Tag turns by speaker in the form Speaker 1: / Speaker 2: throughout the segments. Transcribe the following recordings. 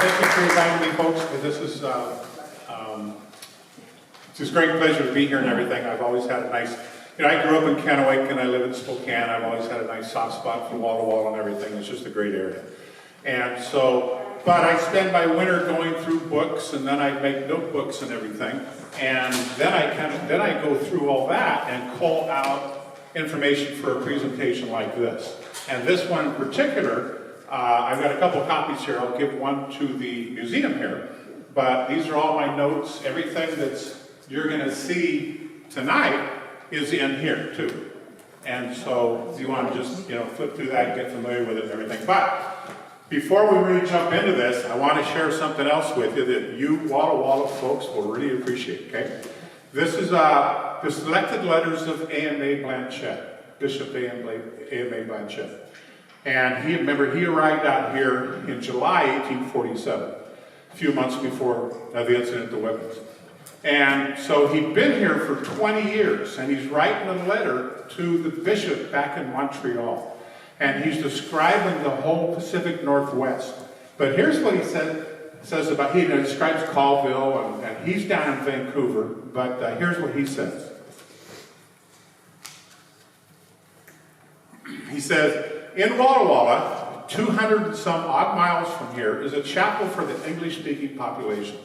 Speaker 1: thank you for inviting me, folks. This is it's a great pleasure to be here and everything. I've always had a nice, I grew up in Kennewick and I live in Spokane. I've always had a nice soft spot for Walla and everything. It's just a great area. And so, but I spend my winter going through books, and then I make notebooks and everything. And then I go through all that and call out information for a presentation like this. And this one in particular, I've got a couple copies here. I'll give one to the museum here. But these are all my notes. Everything you're going to see tonight is in here too. And so if you want to just flip through that and get familiar with it and everything. But before we really jump into this, I want to share something else with you that you Walla folks will really appreciate. Okay, this is the selected letters of A.M.A. Blanchette, Bishop A.M.A. Blanchette. And he arrived out here in July 1847, a few months before the incident at the Weapons. And so he'd been here for 20 years, and he's writing a letter to the bishop back in Montreal. And he's describing the whole Pacific Northwest. But here's what he says about, he describes Colville, and he's down in Vancouver, but here's what he says. He says, in Walla, 200 and some odd miles from here, is a chapel for the English-speaking population.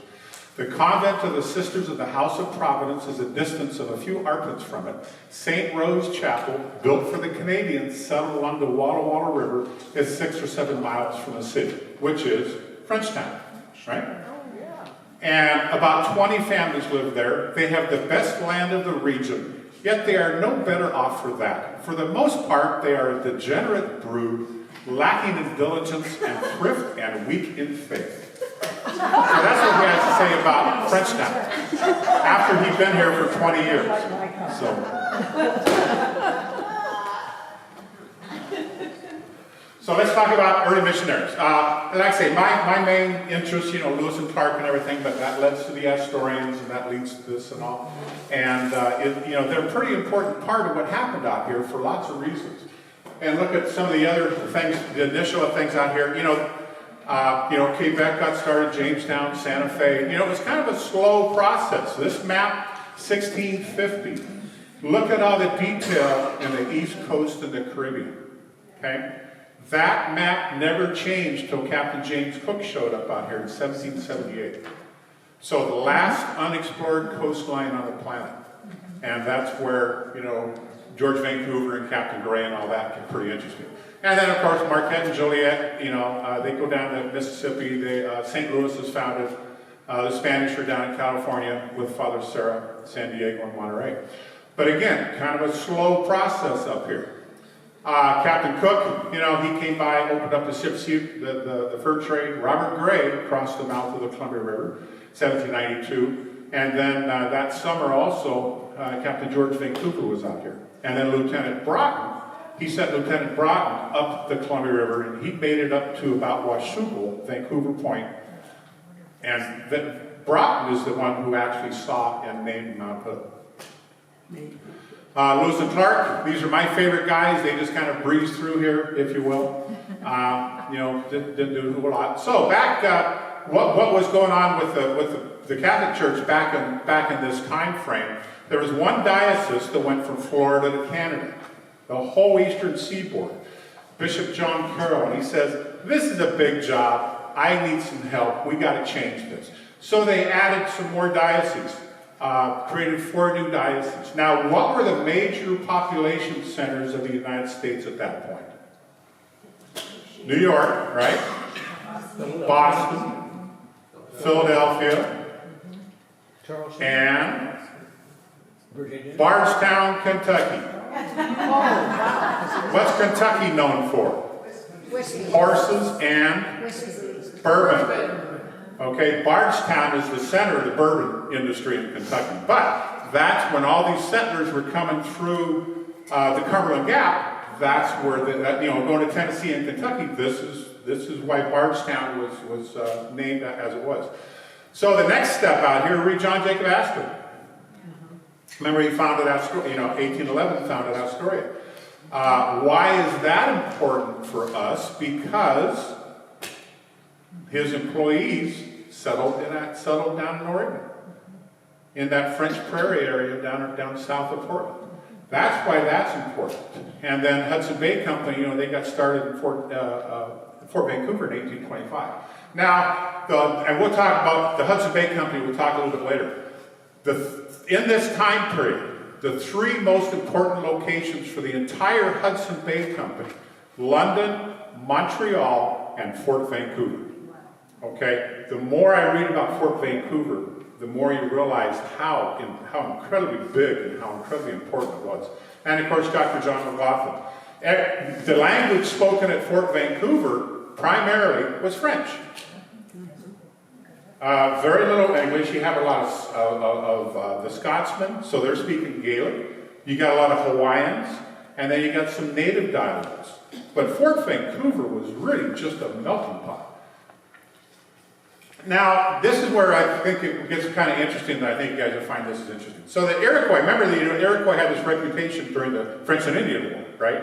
Speaker 1: The convent of the Sisters of the House of Providence is a distance of a few arpents from it. St. Rose Chapel, built for the Canadians settled along the Walla River, is 6 or 7 miles from the city, which is Frenchtown, right? And about 20 families live there. They have the best land of the region, yet they are no better off for that. For the most part, they are a degenerate brood, lacking in diligence and thrift and weak in faith. So that's what he has to say about Frenchtown, after he'd been here for 20 years. So let's talk about early missionaries. Like I say, my main interest, Lewis and Clark and everything, but that leads to the Astorians, and that leads to this and all. And they're a pretty important part of what happened out here for lots of reasons. And look at some of the other things, the initial things out here. Quebec got started, Jamestown, Santa Fe. It was kind of a slow process. This map, 1650. Look at all the detail in the East Coast of the Caribbean. Okay? That map never changed till Captain James Cook showed up out here in 1778. So the last unexplored coastline on the planet. And that's where, George Vancouver and Captain Gray and all that get pretty interesting. And then, of course, Marquette and Joliet, they go down to Mississippi. St. Louis is founded. The Spanish are down in California with Father Serra, San Diego, and Monterey. But again, kind of a slow process up here. Captain Cook, he came by, opened up the the fur trade. Robert Gray crossed the mouth of the Columbia River, 1792. And then that summer also, Captain George Vancouver was out here. And then Lieutenant Broughton, he sent Lieutenant Broughton up the Columbia River, and he made it up to about Washougal, Vancouver Point. And then Broughton is the one who actually saw and named Mount Hood. Lewis and Clark, these are my favorite guys. They just kind of breezed through here, if you will. Didn't do a whole lot. So back, what was going on with the Catholic Church back in this time frame? There was one diocese that went from Florida to Canada, the whole eastern seaboard. Bishop John Carroll, and he says, this is a big job. I need some help. We got to change this. So they added some more dioceses, created 4 new dioceses. Now, what were the major population centers of the United States at that point? New York, right? Boston, Philadelphia, and Bardstown, Kentucky. What's Kentucky known for? Horses and bourbon. Okay, Bardstown is the center of the bourbon industry in Kentucky. But that's when all these settlers were coming through the Cumberland Gap. That's where going to Tennessee and Kentucky. This is why Bardstown was named as it was. So the next step out here, read John Jacob Astor. Remember, he founded Astoria, 1811 founded Astoria. Why is that important for us? Because His employees settled down in Oregon, in that French Prairie area down south of Portland. That's why that's important. And then Hudson Bay Company, they got started in Fort Vancouver in 1825. Now, and we'll talk about the Hudson Bay Company, we'll talk a little bit later. In this time period, the three most important locations for the entire Hudson Bay Company: London, Montreal, and Fort Vancouver. Okay? The more I read about Fort Vancouver, the more you realize how incredibly big and how incredibly important it was. And of course, Dr. John McLaughlin. The language spoken at Fort Vancouver primarily was French. Very little English. You have a lot of the Scotsmen, so they're speaking Gaelic. You got a lot of Hawaiians, and then you got some native dialects. But Fort Vancouver was really just a melting pot. Now, this is where I think it gets kind of interesting, and I think you guys will find this is interesting. So the Iroquois, remember the Iroquois had this reputation during the French and Indian War, right?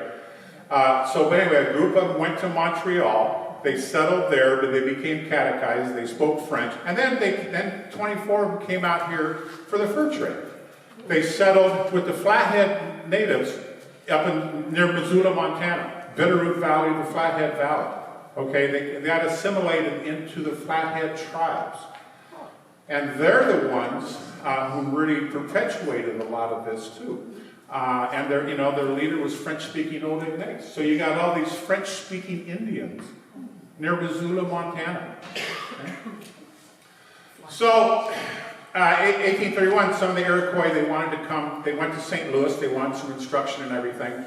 Speaker 1: So anyway, a group of them went to Montreal. They settled there, but they became catechized. They spoke French, and then 24 of them came out here for the fur trade. They settled with the Flathead natives up near Missoula, Montana, Bitterroot Valley, the Flathead Valley. Okay, they got assimilated into the Flathead tribes. And they're the ones who really perpetuated a lot of this too. And their leader was French-speaking Old Ignace. So you got all these French-speaking Indians near Missoula, Montana. Okay. So, 1831, some of the Iroquois, they wanted to come, they went to St. Louis, they wanted some instruction and everything.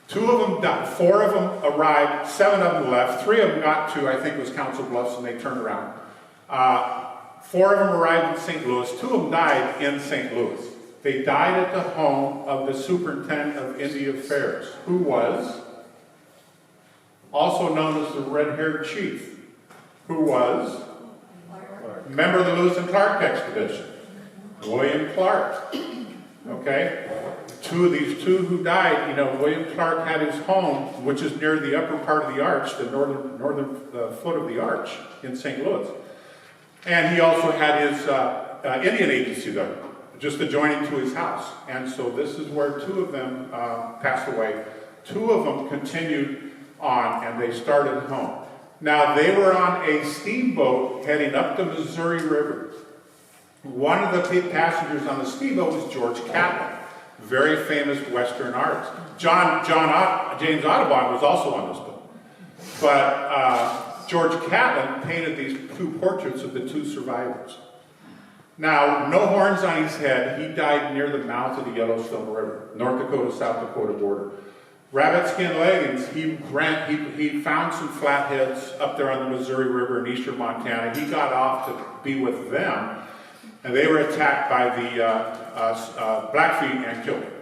Speaker 1: 2 of them died, 4 of them arrived, 7 of them left, 3 of them got to, I think it was Council Bluffs, and they turned around. 4 of them arrived in St. Louis, 2 of them died in St. Louis. They died at the home of the superintendent of Indian Affairs, who was also known as the red-haired chief, who was a member of the Lewis and Clark expedition, William Clark. Okay? These two who died, William Clark had his home, which is near the upper part of the arch, the northern foot of the arch in St. Louis. And he also had his Indian agency there, just adjoining to his house. And so this is where 2 of them passed away. 2 of them continued on, and they started home. Now, they were on a steamboat heading up the Missouri River. One of the passengers on the steamboat was George Catlin, very famous Western artist. James Audubon was also on this boat. But George Catlin painted these 2 portraits of the 2 survivors. Now, no horns on his head. He died near the mouth of the Yellowstone River, North Dakota-South Dakota border. Rabbit skin leggings, he found some flatheads up there on the Missouri River in eastern Montana. He got off to be with them, and they were attacked by the Blackfeet and killed him.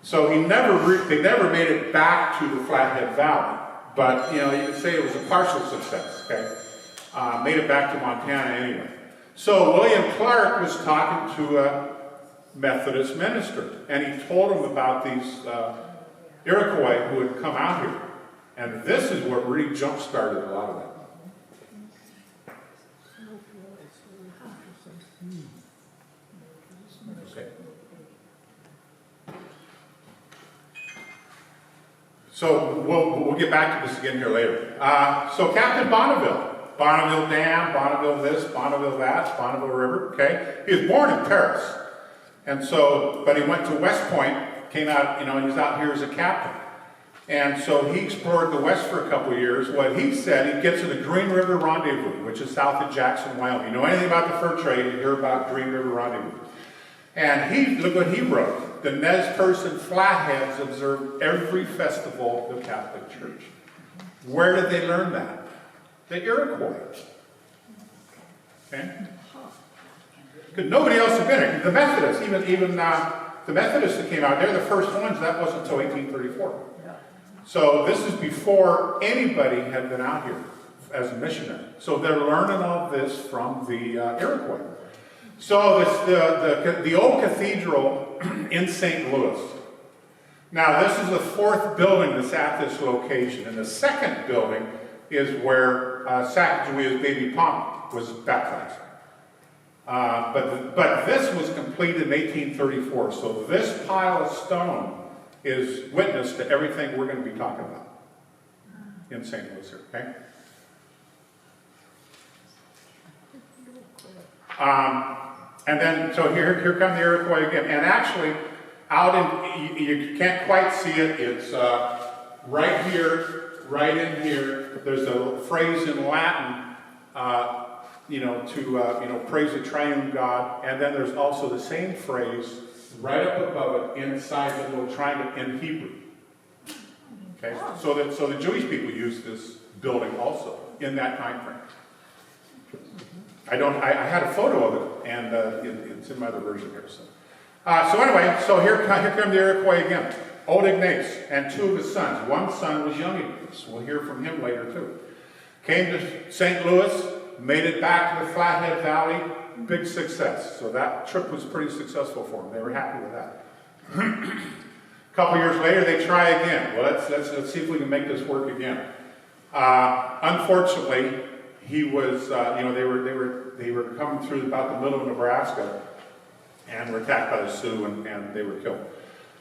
Speaker 1: So they never made it back to the Flathead Valley, but you could say it was a partial success. Okay, made it back to Montana anyway. So William Clark was talking to a Methodist minister, and he told him about these Iroquois who had come out here. And this is what really jump-started a lot of that. Okay. So we'll get back to this again here later. So Captain Bonneville Dam, Bonneville this, Bonneville that, Bonneville River, okay? He was born in Paris. And so, but he went to West Point, came out, and he was out here as a captain. And so he explored the West for a couple of years. What he said, he'd get to the Green River Rendezvous, which is south of Jackson, Wyoming. You know anything about the fur trade, you hear about Green River Rendezvous. And look what he wrote. The Nez Perce Flatheads observed every festival of the Catholic Church. Where did they learn that? The Iroquois. Okay? Because nobody else had been here. The Methodists, even the Methodists that came out, they're the first ones. That wasn't until 1834. So this is before anybody had been out here as a missionary. So they're learning all this from the Iroquois. So the old cathedral in St. Louis. Now this is the 4th building that's at this location. And the 2nd building is where Sacagawea's baby Pomp was baptized. But this was completed in 1834, so this pile of stone is witness to everything we're going to be talking about in St. Louis here, okay? And then, so here come the Iroquois again. And actually, out in, you can't quite see it, it's right here, right in here. There's a phrase in Latin, to praise the triune God. And then there's also the same phrase right up above it inside the little triangle in Hebrew. Okay, so the Jewish people used this building also in that time frame. I had a photo of it, and it's in my other version here. So anyway, so here come the Iroquois again. Old Ignace and two of his sons. One son was young Ignace. We'll hear from him later too. Came to St. Louis, made it back to the Flathead Valley. Big success. So that trip was pretty successful for them. They were happy with that. A couple years later, they try again. Well, let's see if we can make this work again. Unfortunately, he was, they were coming through about the middle of Nebraska and were attacked by the Sioux and they were killed.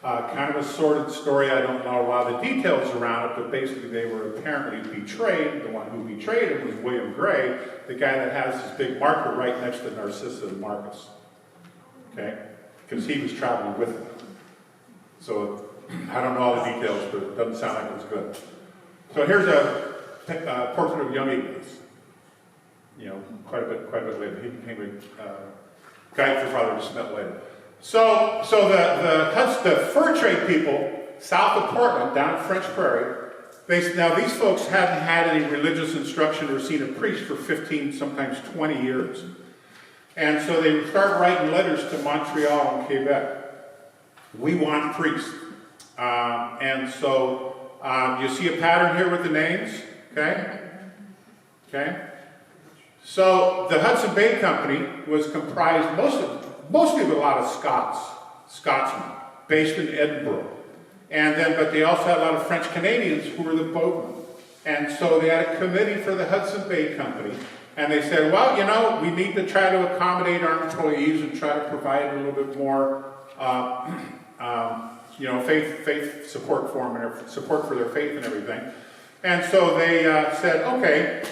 Speaker 1: Kind of a sordid story. I don't know a lot of the details around it, but basically they were apparently betrayed. The one who betrayed him was William Gray, the guy that has this big marker right next to Narcissa and Marcus. Okay? Because he was traveling with him. So I don't know all the details, but it doesn't sound like it was good. So here's a portrait of young Ignace. Quite a bit later. He became a guide for Father de Smet later. So the fur trade people south of Portland, down at French Prairie, now these folks hadn't had any religious instruction or seen a priest for 15, sometimes 20 years. And so they start writing letters to Montreal and Quebec. We want priests. And so you see a pattern here with the names, okay? Okay? So the Hudson Bay Company was comprised mostly of a lot of Scotsmen, based in Edinburgh. But they also had a lot of French Canadians who were the boatmen. And so they had a committee for the Hudson Bay Company. And they said, well, we need to try to accommodate our employees and try to provide a little bit more, faith support for them and support for their faith and everything. And so they said, okay,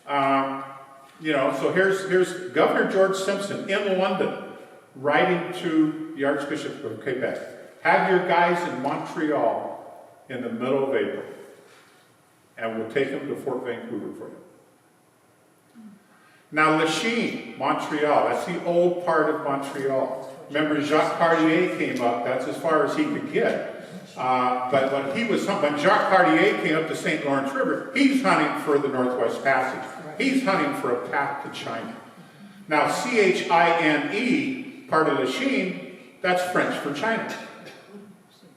Speaker 1: so here's Governor George Simpson in London writing to the Archbishop of Quebec. Have your guys in Montreal in the middle of April, and we'll take them to Fort Vancouver for you. Now, Lachine, Montreal, that's the old part of Montreal. Remember, Jacques Cartier came up, that's as far as he could get. But when Jacques Cartier came up the St. Lawrence River, he's hunting for the Northwest Passage. He's hunting for a path to China. Now, Chine, part of Lachine, that's French for China.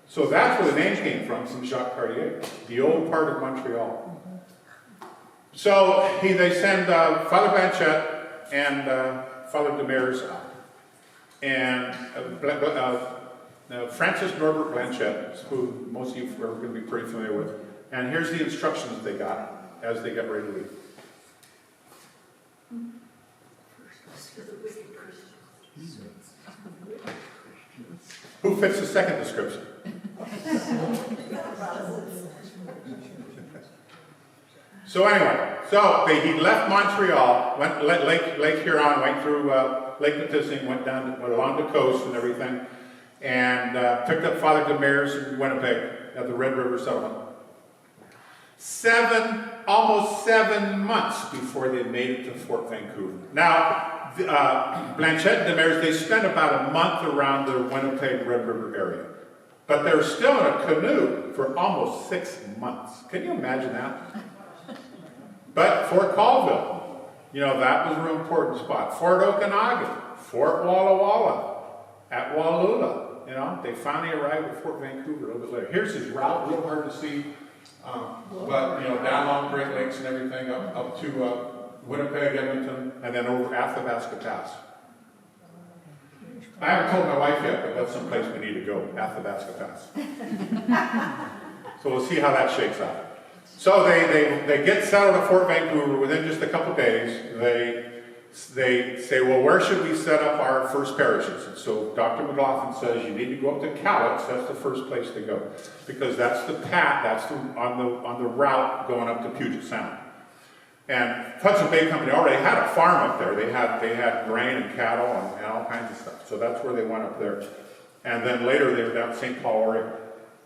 Speaker 1: So that's where the name came from Jacques Cartier, the old part of Montreal. So they send Father Blanchette and Father Demers out. And Francis Norbert Blanchette, who most of you are going to be pretty familiar with. And here's the instructions they got as they get ready to leave. Who fits the second description? So anyway, he left Montreal, went Lake Huron, went through Lake Nipissing, went along the coast and everything, and picked up Father Demers in Winnipeg at the Red River Settlement. Almost 7 months before they made it to Fort Vancouver. Now, Blanchette and Demers, they spent about a month around the Winnipeg Red River area. But they're still in a canoe for almost 6 months. Can you imagine that? But Fort Colville, that was a real important spot. Fort Okanagan, Fort Walla Walla, at Wallula. They finally arrived at Fort Vancouver a little bit later. Here's his route, real hard to see. But down along Great Lakes and everything, up to Winnipeg, Edmonton, and then over Athabasca Pass. I haven't told my wife yet, but that's someplace we need to go, Athabasca Pass. So we'll see how that shakes out. So they get settled at Fort Vancouver within just a couple days. They say, well, where should we set up our first parishes? And so Dr. McLaughlin says you need to go up to Cowlitz. That's the first place to go, because that's the path. That's on the route going up to Puget Sound. And Hudson Bay Company already had a farm up there. They had grain and cattle and all kinds of stuff. So that's where they went up there. And then later they were down to St. Paul, Oregon,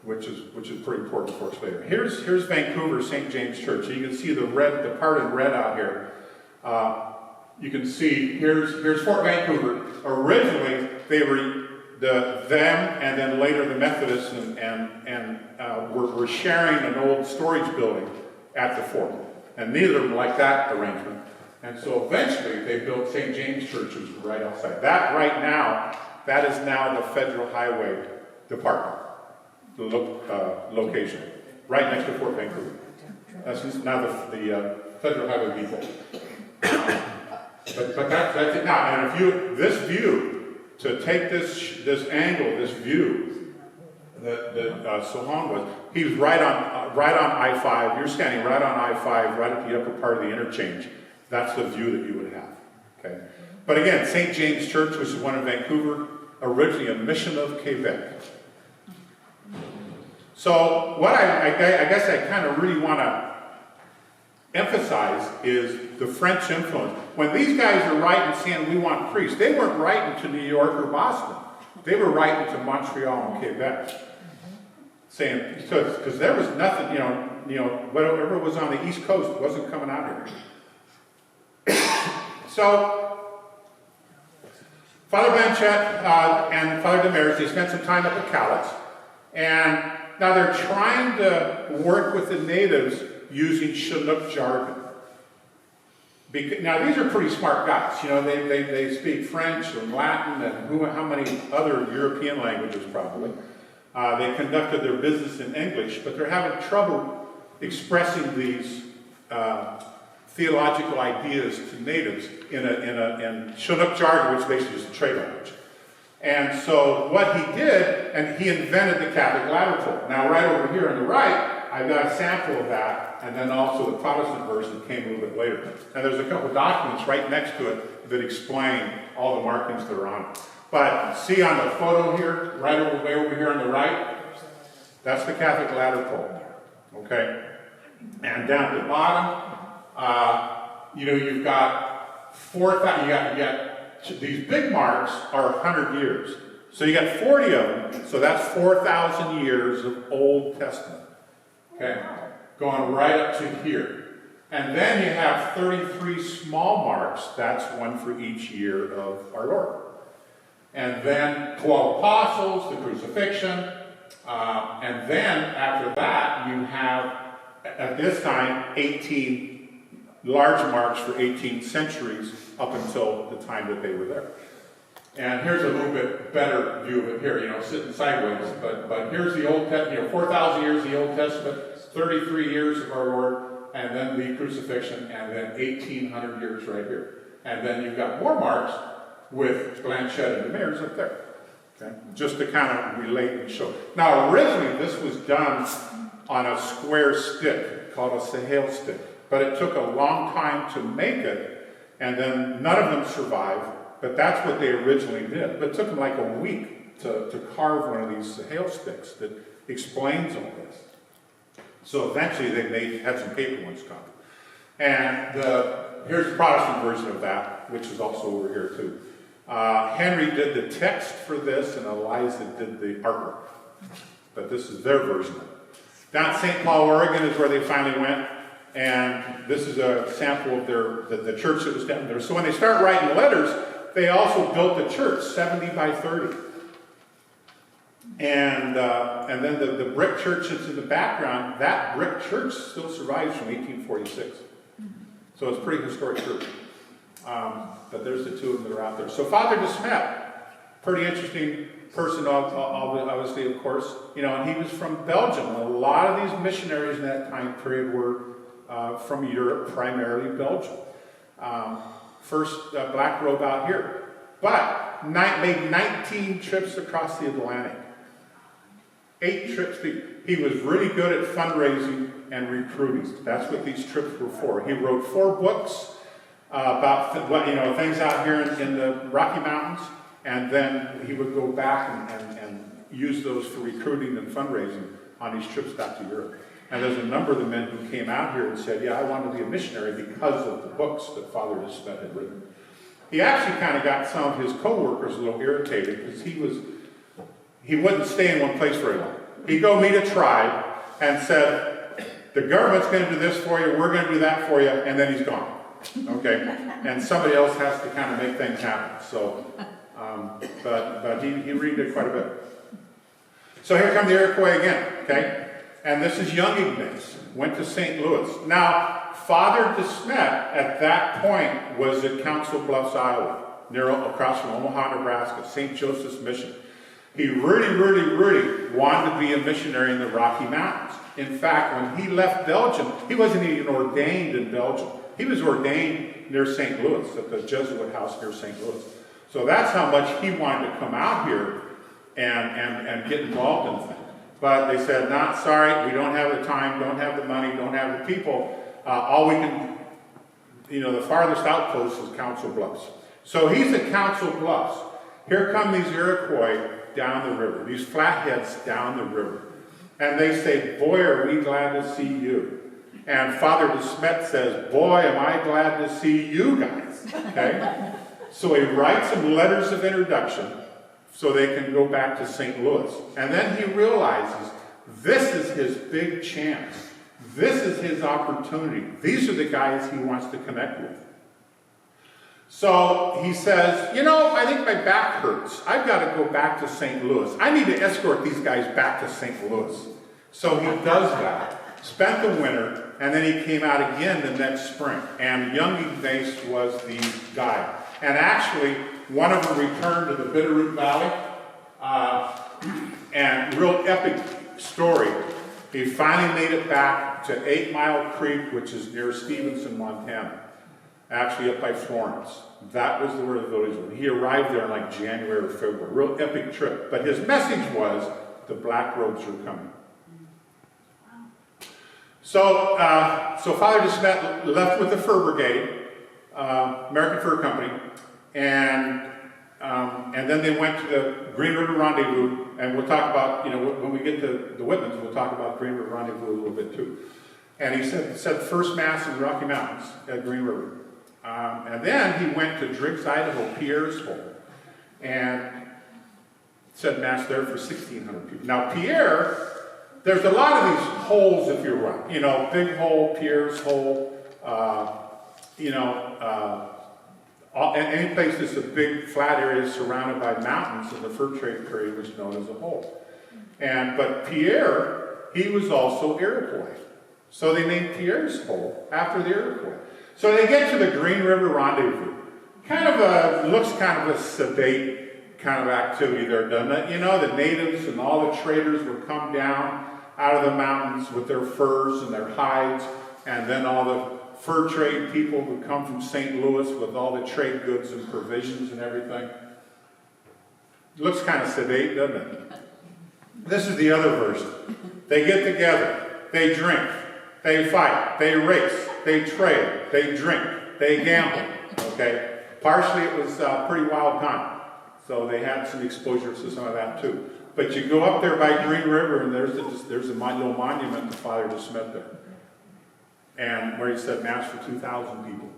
Speaker 1: which is pretty important for us later. Here's Vancouver St. James Church. You can see the part in red out here. You can see here's Fort Vancouver. Originally they were them, and then later the Methodists were sharing an old storage building at the fort. And neither of them liked that arrangement. And so eventually they built St. James Church, which is right outside. That right now, that is now the Federal Highway Department, the location, right next to Fort Vancouver. That's now the Federal Highway Depot. But that's it now. And this view, to take this angle, this view that Sohan was, he was right on I-5. You're standing right on I-5, right at the upper part of the interchange. That's the view that you would have. Okay. But again, St. James Church, which is one in Vancouver, originally a mission of Quebec. So what I guess I kind of really want to emphasize is the French influence. When these guys are writing saying we want priests, they weren't writing to New York or Boston. They were writing to Montreal and Quebec, saying, because there was nothing, whatever was on the East Coast wasn't coming out here. So Father Blanchette and Father Demers, they spent some time up at Cowlitz, and now they're trying to work with the natives using Chinook jargon. Now these are pretty smart guys. They speak French and Latin and how many other European languages probably. They conducted their business in English, but they're having trouble expressing these theological ideas to natives in Chinook jargon, which basically is a trade language. And so what he did, and he invented the Catholic ladder pole. Now right over here on the right, I've got a sample of that, and then also the Protestant version came a little bit later. And there's a couple documents right next to it that explain all the markings that are on it. But see on the photo here, right way over here on the right, that's the Catholic ladder pole. Okay? And down at the bottom, you've got 4,000, you got these big marks are 100 years. So you got 40 of them, so that's 4,000 years of Old Testament. Okay, going right up to here. And then you have 33 small marks, that's one for each year of our Lord. And then 12 apostles, the crucifixion, and then after that you have, at this time, 18 large marks for 18 centuries up until the time that they were there. And here's a little bit better view of it here, sitting sideways. But here's the Old Testament, 4,000 years of the Old Testament, 33 years of our Lord, and then the crucifixion, and then 1,800 years right here. And then you've got more marks with Blanchette and Demers up there. Okay? Just to kind of relate and show. Now originally this was done on a square stick called a Sahel stick. But it took a long time to make it, and then none of them survived. But that's what they originally did. But it took them like a week to carve one of these Sahel sticks that explains all this. So eventually they had some paper ones come. And here's the Protestant version of that, which is also over here too. Henry did the text for this, and Eliza did the artwork. But this is their version of it. Down at St. Paul, Oregon is where they finally went. And this is a sample of the church that was down there. So when they start writing letters, they also built a church, 70 by 30. And then the brick church that's in the background, that brick church still survives from 1846. So it's a pretty historic church. But there's the two of them that are out there. So Father de Smet, pretty interesting person, obviously, of course. And he was from Belgium. A lot of these missionaries in that time period were from Europe, primarily Belgium. First black robe out here. But made 19 trips across the Atlantic. 8 trips. He was really good at fundraising and recruiting. That's what these trips were for. He wrote 4 books about things out here in the Rocky Mountains, and then he would go back and use those for recruiting and fundraising on these trips back to Europe. And there's a number of the men who came out here and said, yeah, I want to be a missionary because of the books that Father DeSmet had written. He actually kind of got some of his co-workers a little irritated because he wouldn't stay in one place very long. He'd go meet a tribe and said, the government's going to do this for you, we're going to do that for you, and then he's gone. Okay? And somebody else has to kind of make things happen. So, but he really did quite a bit. So here come the Iroquois again, okay? And this is young Ignace, went to St. Louis. Now, Father DeSmet at that point was at Council Bluffs, Iowa, across from Omaha, Nebraska, St. Joseph's Mission. He really wanted to be a missionary in the Rocky Mountains. In fact, when he left Belgium, he wasn't even ordained in Belgium. He was ordained near St. Louis, at the Jesuit house near St. Louis. So that's how much he wanted to come out here and get involved in things. But they said, not sorry, we don't have the time, don't have the money, don't have the people. All we can, the farthest outpost is Council Bluffs. So he's at Council Bluffs. Here come these Iroquois down the river, these flatheads down the river. And they say, boy, are we glad to see you. And Father DeSmet says, boy, am I glad to see you guys. Okay? So he writes some letters of introduction so they can go back to St. Louis. And then he realizes this is his big chance. This is his opportunity. These are the guys he wants to connect with. So he says, I think my back hurts. I've got to go back to St. Louis. I need to escort these guys back to St. Louis. So he does that, spent the winter, and then he came out again the next spring. And young Ignace was the guide. And actually, one of them returned to the Bitterroot Valley, and real epic story. He finally made it back to 8 Mile Creek, which is near Stevenson, Montana, actually up by Florence. That was where the village was. He arrived there in like January or February. Real epic trip. But his message was, the black robes are coming. So, Father DeSmet left with the Fur Brigade, American Fur Company, and then they went to the Green River Rendezvous, and we'll talk about, when we get to the Whitmans, we'll talk about Green River Rendezvous a little bit too. And he said first Mass in the Rocky Mountains at Green River. And then he went to Driggs, Idaho, Pierre's hole, and said Mass there for 1,600 people. Now, Pierre, there's a lot of these holes if you're right. Big hole, Pierre's hole, any place that's a big flat area surrounded by mountains in the fur trade period was known as a hole. But Pierre, he was also Iroquois. So they named Pierre's hole after the Iroquois. So they get to the Green River Rendezvous. Looks kind of a sedate kind of activity there, doesn't it? The natives and all the traders would come down out of the mountains with their furs and their hides, and then all the fur trade people would come from St. Louis with all the trade goods and provisions and everything. Looks kind of sedate, doesn't it? This is the other version. They get together, they drink, they fight, they race, they trade, they drink, they gamble. Okay? Partially it was a pretty wild time. So they had some exposure to some of that too. But you go up there by Green River and there's a little monument to Father DeSmet there. And where he said Mass for 2,000 people.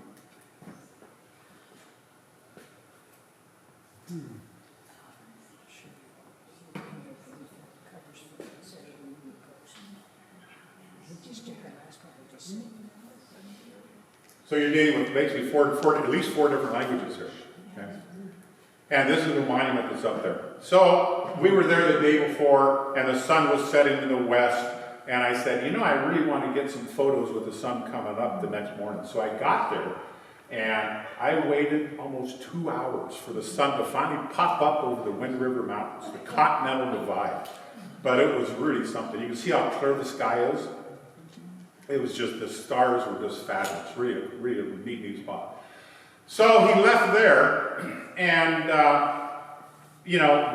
Speaker 1: So you're dealing with basically at least four different languages here. Okay? And this is the monument that's up there. So we were there the day before, and the sun was setting in the west. And I said, I really want to get some photos with the sun coming up the next morning. So I got there, and I waited almost 2 hours for the sun to finally pop up over the Wind River Mountains, the Continental Divide. But it was really something. You can see how clear the sky is. It was just, the stars were just fabulous. Really a neat spot. So he left there, and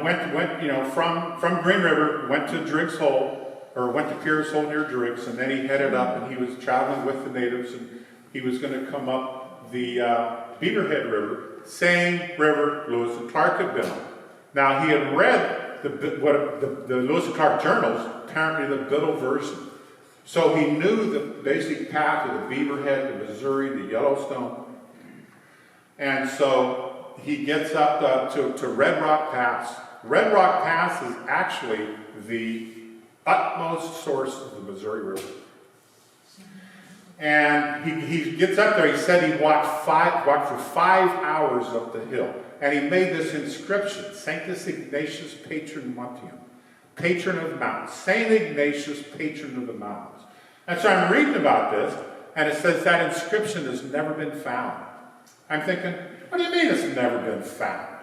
Speaker 1: went from Green River, went to Driggs Hole, or went to Pearsall near Driggs, and then he headed up and he was traveling with the natives, and he was going to come up the Beaverhead River, same river Lewis and Clark had been on. Now he had read the Lewis and Clark journals, apparently the Biddle version. So he knew the basic path of the Beaverhead, the Missouri, the Yellowstone. And so he gets up to Red Rock Pass. Red Rock Pass is actually the utmost source of the Missouri River. And he gets up there, he said he walked for 5 hours up the hill. And he made this inscription, Sanctus Ignatius Patron Montium, patron of the mountains. Saint Ignatius, patron of the mountains. And so I'm reading about this, and it says that inscription has never been found. I'm thinking, what do you mean it's never been found?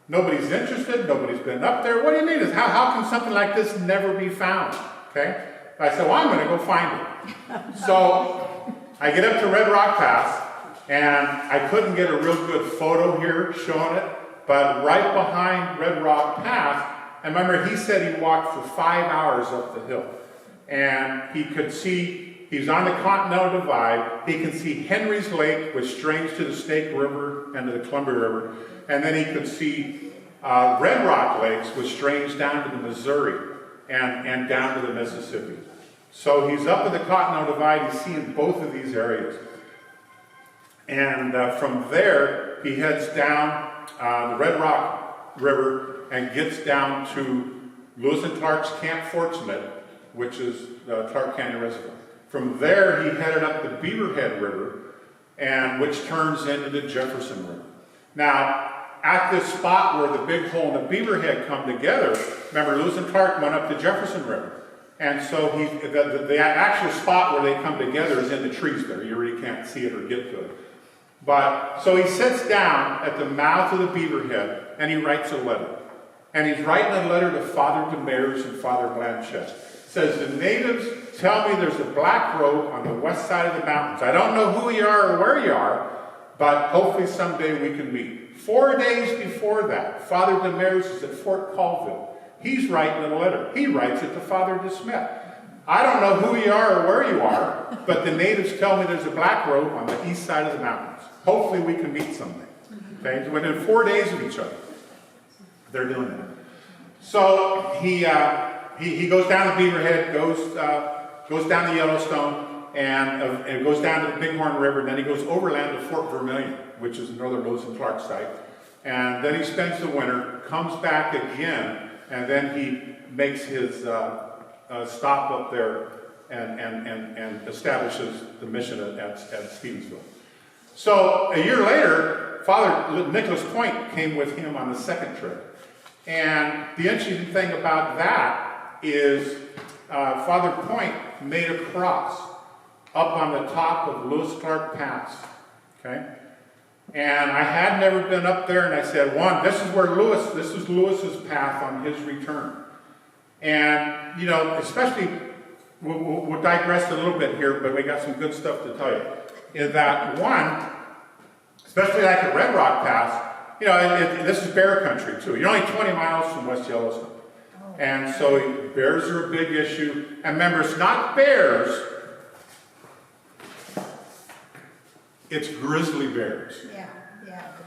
Speaker 1: Nobody's interested, nobody's been up there. What do you mean? How can something like this never be found? Okay? I said, well, I'm going to go find it. So I get up to Red Rock Pass, and I couldn't get a real good photo here showing it, but right behind Red Rock Pass, and remember he said he walked for 5 hours up the hill. And he could see, he's on the Continental Divide, he can see Henry's Lake, which drains to the Snake River and to the Columbia River, and then he could see Red Rock Lakes, which drains down to the Missouri and down to the Mississippi. So he's up at the Continental Divide, he's seeing both of these areas. And from there, he heads down the Red Rock River and gets down to Lewis and Clark's Camp Fortunate, which is the Clark Canyon Reservoir. From there, he headed up the Beaverhead River, which turns into the Jefferson River. Now, at this spot where the Big Hole and the Beaverhead come together, remember Lewis and Clark went up the Jefferson River. And so the actual spot where they come together is in the trees there. You really can't see it or get to it. But, so he sits down at the mouth of the Beaverhead, and he writes a letter. And he's writing a letter to Father Demers and Father Blanchette. Says, the natives tell me there's a black robe on the west side of the mountains. I don't know who you are or where you are, but hopefully someday we can meet. 4 days before that, Father Demers is at Fort Colville. He's writing a letter. He writes it to Father DeSmet. I don't know who you are or where you are, but the natives tell me there's a black robe on the east side of the mountains. Hopefully we can meet someday. Okay? Within 4 days of each other, they're doing that. So he goes down the Beaverhead, goes down the Yellowstone, and goes down to the Bighorn River, and then he goes overland to Fort Vermilion, which is another Lewis and Clark site. And then he spends the winter, comes back again, and then he makes his stop up there and establishes the mission at Stevensville. So a year later, Father Nicholas Point came with him on the second trip. And the interesting thing about that is Father Point made a cross up on the top of Lewis Clark Pass. Okay? And I had never been up there, and I said, this is Lewis's path on his return. And, especially, we'll digress a little bit here, but we got some good stuff to tell you. Is that especially like at Red Rock Pass, this is bear country too. You're only 20 miles from West Yellowstone. And so bears are a big issue. And remember, it's not bears, it's grizzly bears. Yeah.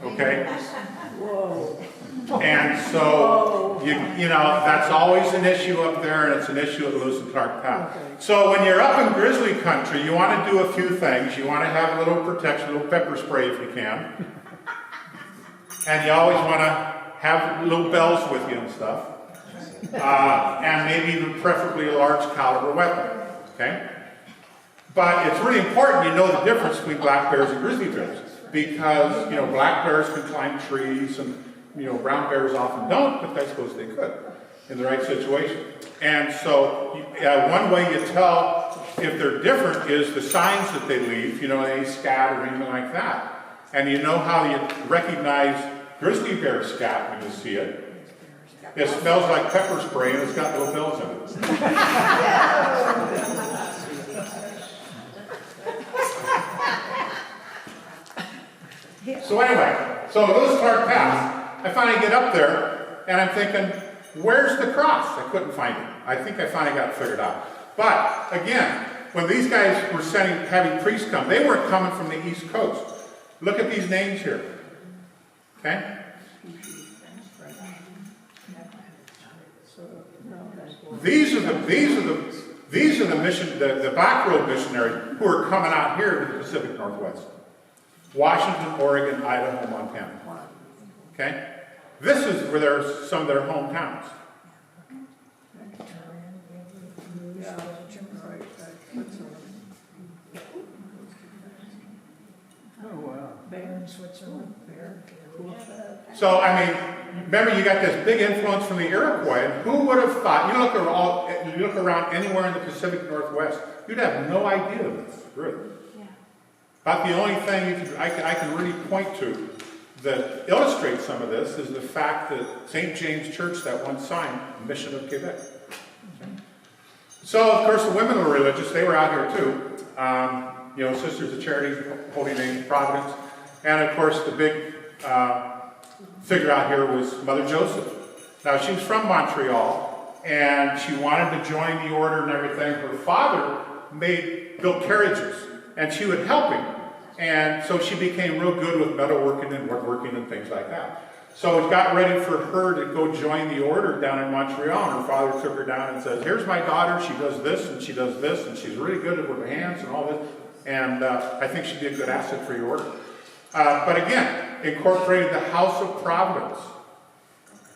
Speaker 1: Okay? Whoa. And so, that's always an issue up there, and it's an issue at Lewis and Clark Pass. Okay. So when you're up in grizzly country, you want to do a few things. You want to have a little protection, a little pepper spray if you can. And you always want to have little bells with you and stuff. And maybe even preferably a large caliber weapon. Okay? But it's really important you know the difference between black bears and grizzly bears. Because, black bears can climb trees and, brown bears often don't, but I suppose they could in the right situation. And so one way you tell if they're different is the signs that they leave, any scat or anything like that. And you know how you recognize grizzly bear scat when you see it. It smells like pepper spray and it's got little bells in it. So anyway, so Lewis Clark Pass, I finally get up there and I'm thinking, Where's the cross? I couldn't find it. I think I finally got it figured out. But again, when these guys were having priests come, they weren't coming from the East Coast. Look at these names here. Okay? These are the back road missionaries who are coming out here to the Pacific Northwest. Washington, Oregon, Idaho, Montana. Okay? This is where there's some of their hometowns. So, I mean, remember you got this big influence from the Iroquois, and who would have thought, you look around anywhere in the Pacific Northwest, you'd have no idea of this, really. Yeah. About the only thing I can really point to that illustrates some of this is the fact that St. James Church, that one sign, Mission of Quebec. So, of course, the women were religious. They were out here, too. Sisters of Charity, Holy Name, Providence. And, of course, the big figure out here was Mother Joseph. Now, she was from Montreal, and she wanted to join the order and everything. Her father built carriages, and she would help him. And so she became real good with metalworking and woodworking and things like that. So it got ready for her to go join the order down in Montreal, and her father took her down and says, here's my daughter, she does this, and she does this, and she's really good with her hands and all this, and I think she'd be a good asset for your order. But again, incorporated the House of Providence,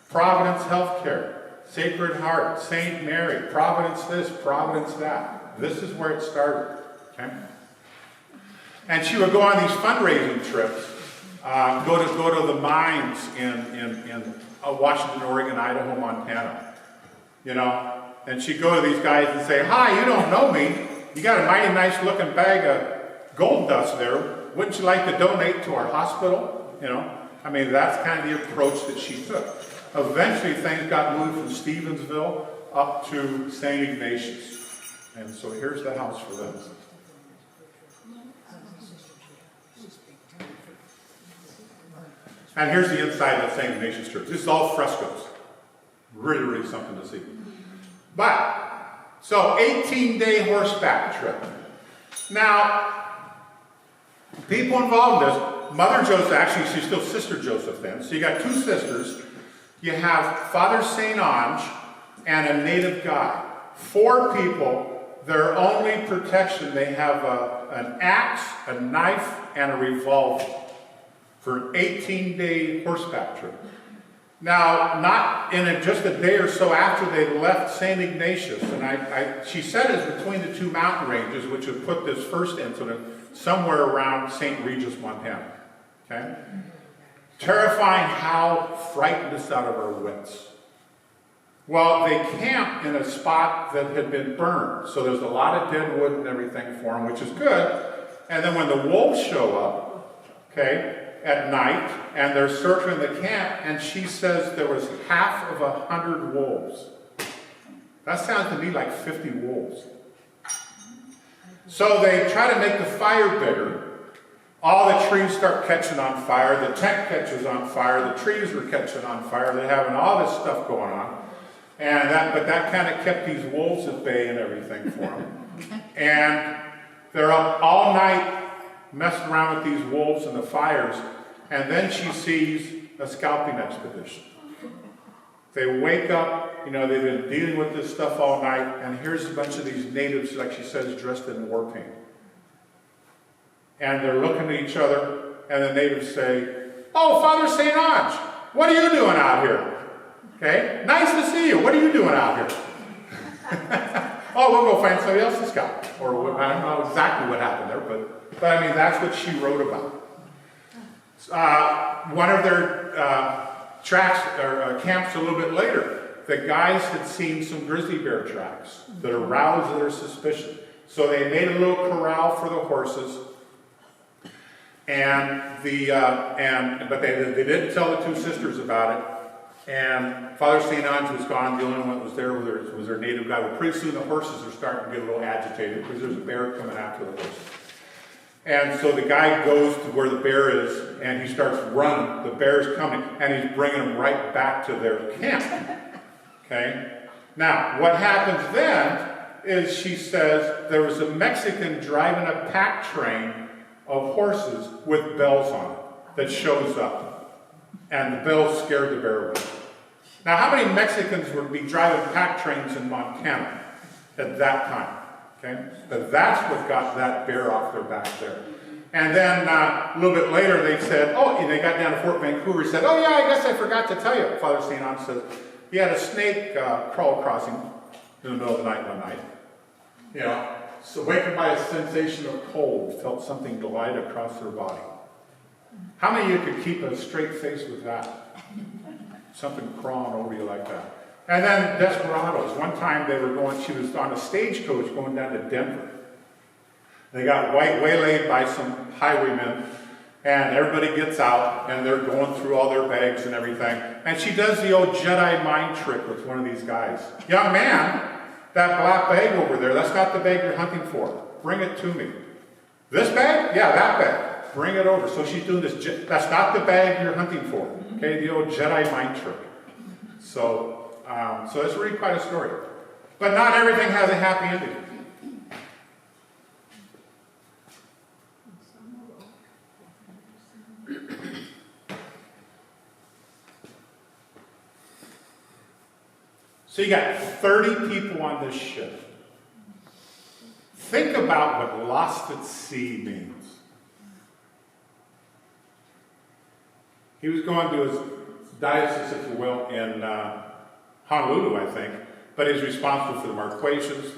Speaker 1: Providence Healthcare, Sacred Heart, St. Mary, Providence this, Providence that. This is where it started, okay? And she would go on these fundraising trips, go to the mines in Washington, Oregon, Idaho, Montana, and she'd go to these guys and say, hi, you don't know me. You got a mighty nice looking bag of gold dust there. Wouldn't you like to donate to our hospital? That's kind of the approach that she took. Eventually, things got moved from Stevensville up to St. Ignatius. And so here's the house for them. And here's the inside of St. Ignatius Church. This is all frescoes. Really, really something to see. So 18-day horseback trip. Now, people involved in this, Mother Joseph, actually she's still Sister Joseph then. So you got two sisters. You have Father St. Ange and a native guy. 4 people, their only protection, they have an axe, a knife, and a revolver for an 18-day horseback trip. Now, not in just a day or so after they left St. Ignatius, and she said it's between the 2 mountain ranges, which would put this first incident somewhere around St. Regis, Montana. Okay? Terrifying how frightened us out of our wits. Well, they camped in a spot that had been burned, so there's a lot of dead wood and everything for them, which is good. And then when the wolves show up, okay, at night, and they're circling the camp, and she says there was half of 100 wolves. That sounds to me like 50 wolves. So they try to make the fire bigger. All the trees start catching on fire. The tent catches on fire. The trees are catching on fire. They're having all this stuff going on. But that kind of kept these wolves at bay and everything for them. And they're up all night messing around with these wolves and the fires. And then she sees a scalping expedition. They wake up, they've been dealing with this stuff all night, and here's a bunch of these natives, like she says, dressed in war paint. And they're looking at each other, and the natives say, oh, Father St. Ange, what are you doing out here? Okay, nice to see you. What are you doing out here? Oh, we'll go find somebody else to scalp. Or I don't know exactly what happened there, but that's what she wrote about. One of their camps a little bit later, the guys had seen some grizzly bear tracks that aroused their suspicion. So they made a little corral for the horses, but they didn't tell the 2 sisters about it. And Father St. Ange was gone. The only one that was there was their native guy. But pretty soon the horses are starting to get a little agitated because there's a bear coming after the horses. And so the guy goes to where the bear is, and he starts running. The bear's coming, and he's bringing them right back to their camp. Okay? Now, what happens then is she says there was a Mexican driving a pack train of horses with bells on it that shows up. And the bells scared the bear away. Now, how many Mexicans would be driving pack trains in Montana at that time? Okay? But that's what got that bear off their back there. And then a little bit later they said, oh, and they got down to Fort Vancouver and said, oh yeah, I guess I forgot to tell you. Father St. Anne says, he had a snake crawl across him in the middle of the night one night. You know, so wakened by a sensation of cold, felt something glide across their body. How many of you could keep a straight face with that? Something crawling over you like that. And then desperados. One time she was on a stagecoach going down to Denver. They got waylaid by some highwaymen, and everybody gets out, and they're going through all their bags and everything. And she does the old Jedi mind trick with one of these guys. Young man, that black bag over there, that's not the bag you're hunting for. Bring it to me. This bag? Yeah, that bag. Bring it over. So she's doing this. That's not the bag you're hunting for. Okay, the old Jedi mind trick. So it's really quite a story. But not everything has a happy ending. So you got 30 people on this ship. Think about what lost at sea means. He was going to his diocese, if you will, in Honolulu, I think, but he's responsible for the Marquesas,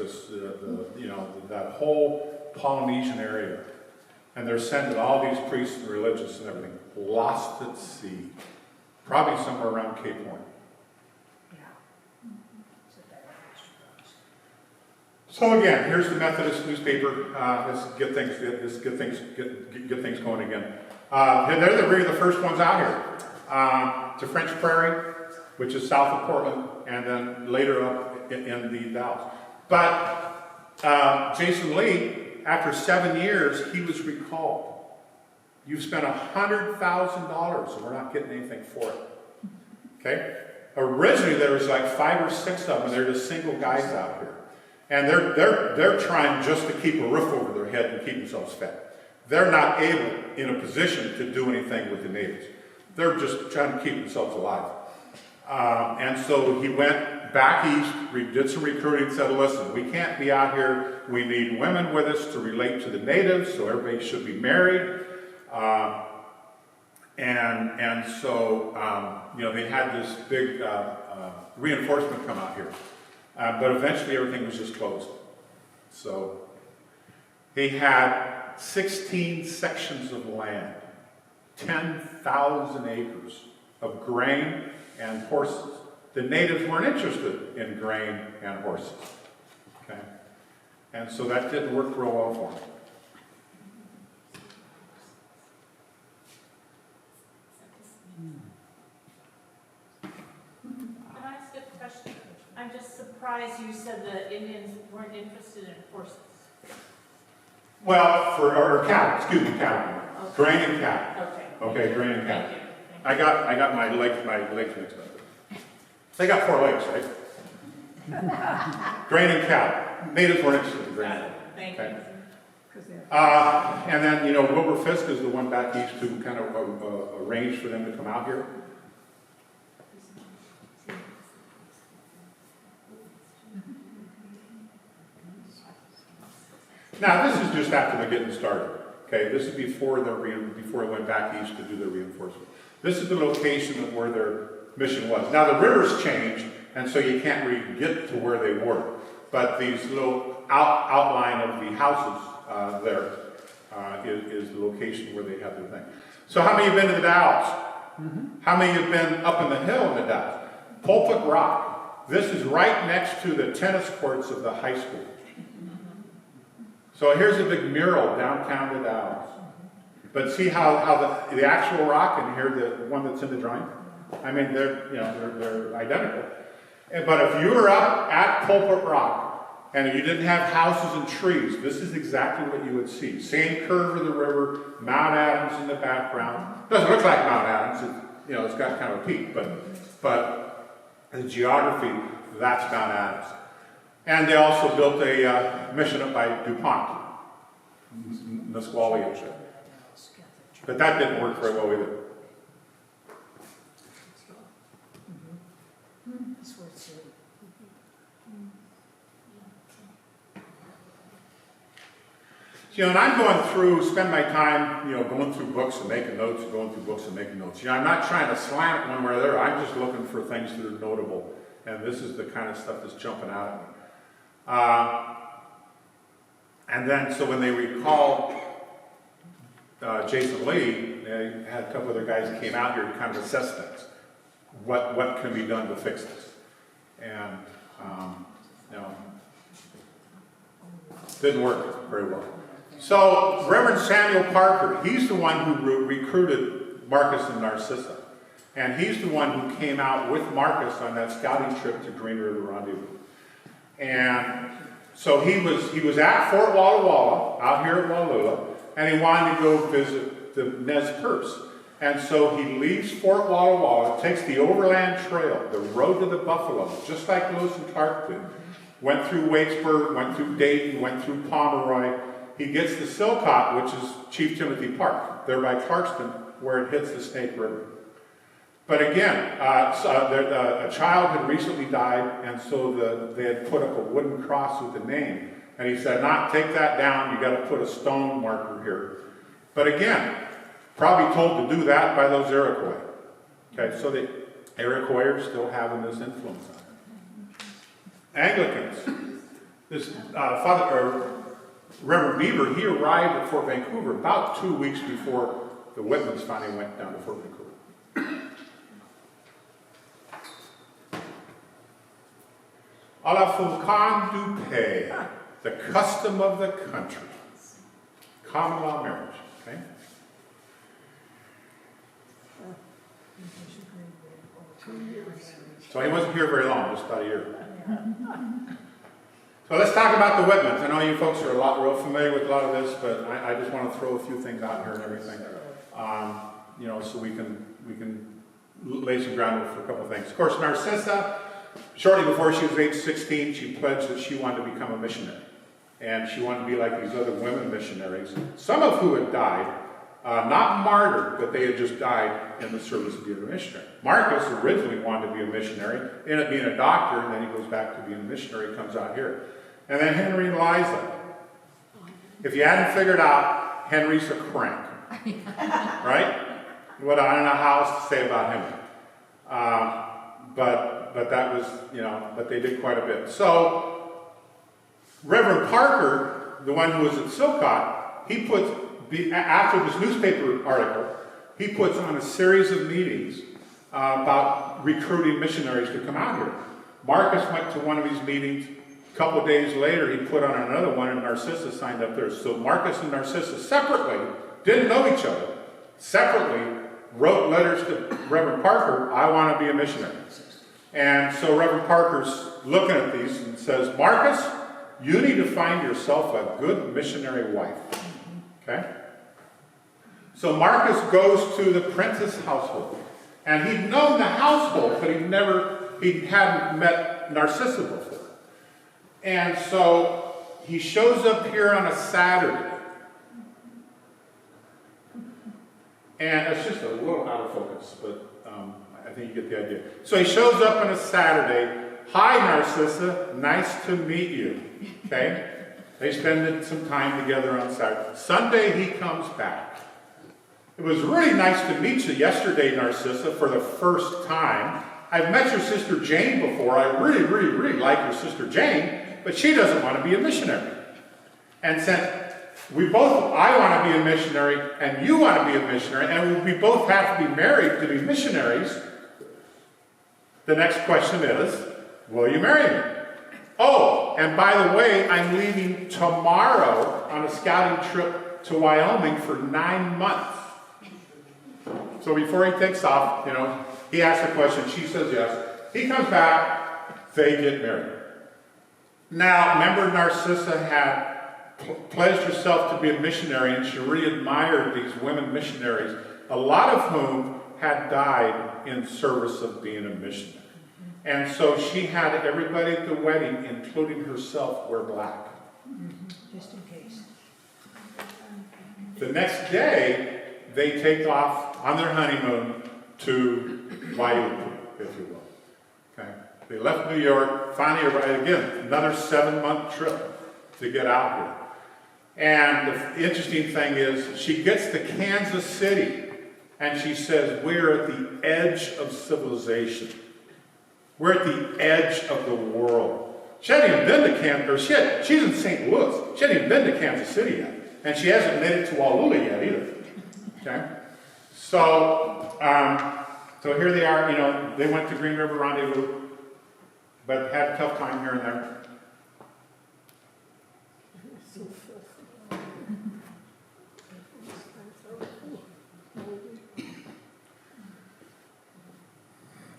Speaker 1: that whole Polynesian area. And they're sending all these priests and religious and everything, lost at sea, probably somewhere around Cape Horn. So again, here's the Methodist newspaper. Let's get things going again. They're really the first ones out here. To French Prairie, which is south of Portland, and then later up in the Dalles. But Jason Lee, after 7 years, he was recalled. You've spent $100,000, and we're not getting anything for it. Okay? Originally, there was like 5 or 6 of them. They're just single guys out here. And they're trying just to keep a roof over their head and keep themselves fed. They're not able, in a position, to do anything with the natives. They're just trying to keep themselves alive. And so he went back east, did some recruiting, said, listen, we can't be out here. We need women with us to relate to the natives, so everybody should be married. So they had this big reinforcement come out here. But eventually everything was just closed. So he had 16 sections of land, 10,000 acres of grain and horses. The natives weren't interested in grain and horses. Okay? And so that didn't work real well for him.
Speaker 2: Can I ask a question? I'm just surprised you said the Indians weren't interested in horses.
Speaker 1: Well, or cattle, cattle. Okay. Grain and cattle. Okay, grain and cattle.
Speaker 2: Thank you.
Speaker 1: I got my legs mixed up. They got 4 legs, right? Grain and cattle. Natives weren't interested in grain.
Speaker 2: Thank
Speaker 1: okay.
Speaker 2: you.
Speaker 1: And then, Wilbur Fisk is the one back east who kind of arranged for them to come out here. Now, this is just after they're getting started. Okay, this is before they went back east to do their reinforcement. This is the location of where their mission was. Now, the rivers changed, and so you can't really get to where they were. But these little outline of the houses is the location where they had their thing. So how many have been to the Dalles? Mm-hmm. How many have been up in the hill in the Dalles? Pulpit Rock. This is right next to the tennis courts of the high school. So here's a big mural downtown the Dalles. But see how the actual rock and here the one that's in the drawing? I mean, they're identical. But if you were up at Pulpit Rock and you didn't have houses and trees, this is exactly what you would see. Same curve of the river, Mount Adams in the background. Doesn't look like Mount Adams. It's got kind of a peak, but the geography, that's Mount Adams. And they also built a mission up by DuPont, Nisqually. But that didn't work very well either. You know, and I'm going through, spend my time, you know, going through books and making notes, going through books and making notes. You know, I'm not trying to slam it one way or the other. I'm just looking for things that are notable. And this is the kind of stuff that's jumping out at me. And then, so when they recalled Jason Lee, they had a couple other guys that came out here to kind of assess things. What can be done to fix this? And, you know, didn't work very well. So, Reverend Samuel Parker, he's the one who recruited Marcus and Narcissa. And he's the one who came out with Marcus on that scouting trip to Green River Rendezvous. And so he was at Fort Walla Walla, out here at Wallula, and he wanted to go visit the Nez Perce. And so he leaves Fort Walla Walla, takes the overland trail, the road to the Buffalo, just like Lewis and Clark did. Went through Waitsburg, went through Dayton, went through Pomeroy. He gets to Silcott, which is Chief Timothy Park, there by Clarkston, where it hits the Snake River. But again, a child had recently died, and so they had put up a wooden cross with the name. And he said, take that down, you got to put a stone marker here. But again, probably told to do that by those Iroquois. Okay, so the Iroquois are still having this influence on it. Anglicans. This Reverend Beaver, he arrived at Fort Vancouver about 2 weeks before the Whitmans finally went down to Fort Vancouver. A la Faucon du Pays, the custom of the country. Common law marriage, okay? So he wasn't here very long, just about a year. So let's talk about the Whitmans. I know you folks are real familiar with a lot of this, but I just want to throw a few things out here and everything, you know, so we can lay some groundwork for a couple of things. Of course, Narcissa, shortly before she was age 16, she pledged that she wanted to become a missionary. And she wanted to be like these other women missionaries, some of who had died, not martyred, but they had just died in the service of being a missionary. Marcus originally wanted to be a missionary, ended up being a doctor, and then he goes back to being a missionary, comes out here. And then Henry and Eliza. If you hadn't figured out, Henry's a crank. Right? What I don't know how else to say about him. But that was, you know, but they did quite a bit. So, Reverend Parker, the one who was at Silcott, he puts, after this newspaper article, he puts on a series of meetings about recruiting missionaries to come out here. Marcus went to one of these meetings. A couple of days later, he put on another one, and Narcissa signed up there. So Marcus and Narcissa separately, didn't know each other, separately wrote letters to Reverend Parker, I want to be a missionary. And so Reverend Parker's looking at these and says, Marcus, you need to find yourself a good missionary wife. Okay? So Marcus goes to the Prentice household. And he'd known the household, but he hadn't met Narcissa before. And so he shows up here on a Saturday. And it's just a little out of focus, but I think you get the idea. So he shows up on a Saturday. Hi, Narcissa. Nice to meet you. Okay? They spend some time together on Saturday. Sunday, he comes back. It was really nice to meet you yesterday, Narcissa, for the first time. I've met your sister Jane before. I really, really, really like your sister Jane, but she doesn't want to be a missionary. And since I want to be a missionary, and you want to be a missionary, and we both have to be married to be missionaries, the next question is, will you marry me? Oh, and by the way, I'm leaving tomorrow on a scouting trip to Wyoming for 9 months. So before he takes off, you know, he asks the question, she says yes. He comes back, they get married. Now, remember Narcissa had pledged herself to be a missionary, and she really admired these women missionaries, a lot of whom had died in service of being a missionary. And so she had everybody at the wedding, including herself, wear black.
Speaker 3: Just in case.
Speaker 1: The next day, they take off on their honeymoon to Walla, if you will. Okay? They left New York, finally arrived again, another 7-month trip to get out here. And the interesting thing is, she gets to Kansas City, and she says, we're at the edge of civilization. We're at the edge of the world. She hadn't even been to Kansas, or she's in St. Louis. She hadn't even been to Kansas City yet. And she hasn't made it to Walla yet either. Okay? So here they are, you know, they went to Green River Rendezvous, but had a tough time here and there.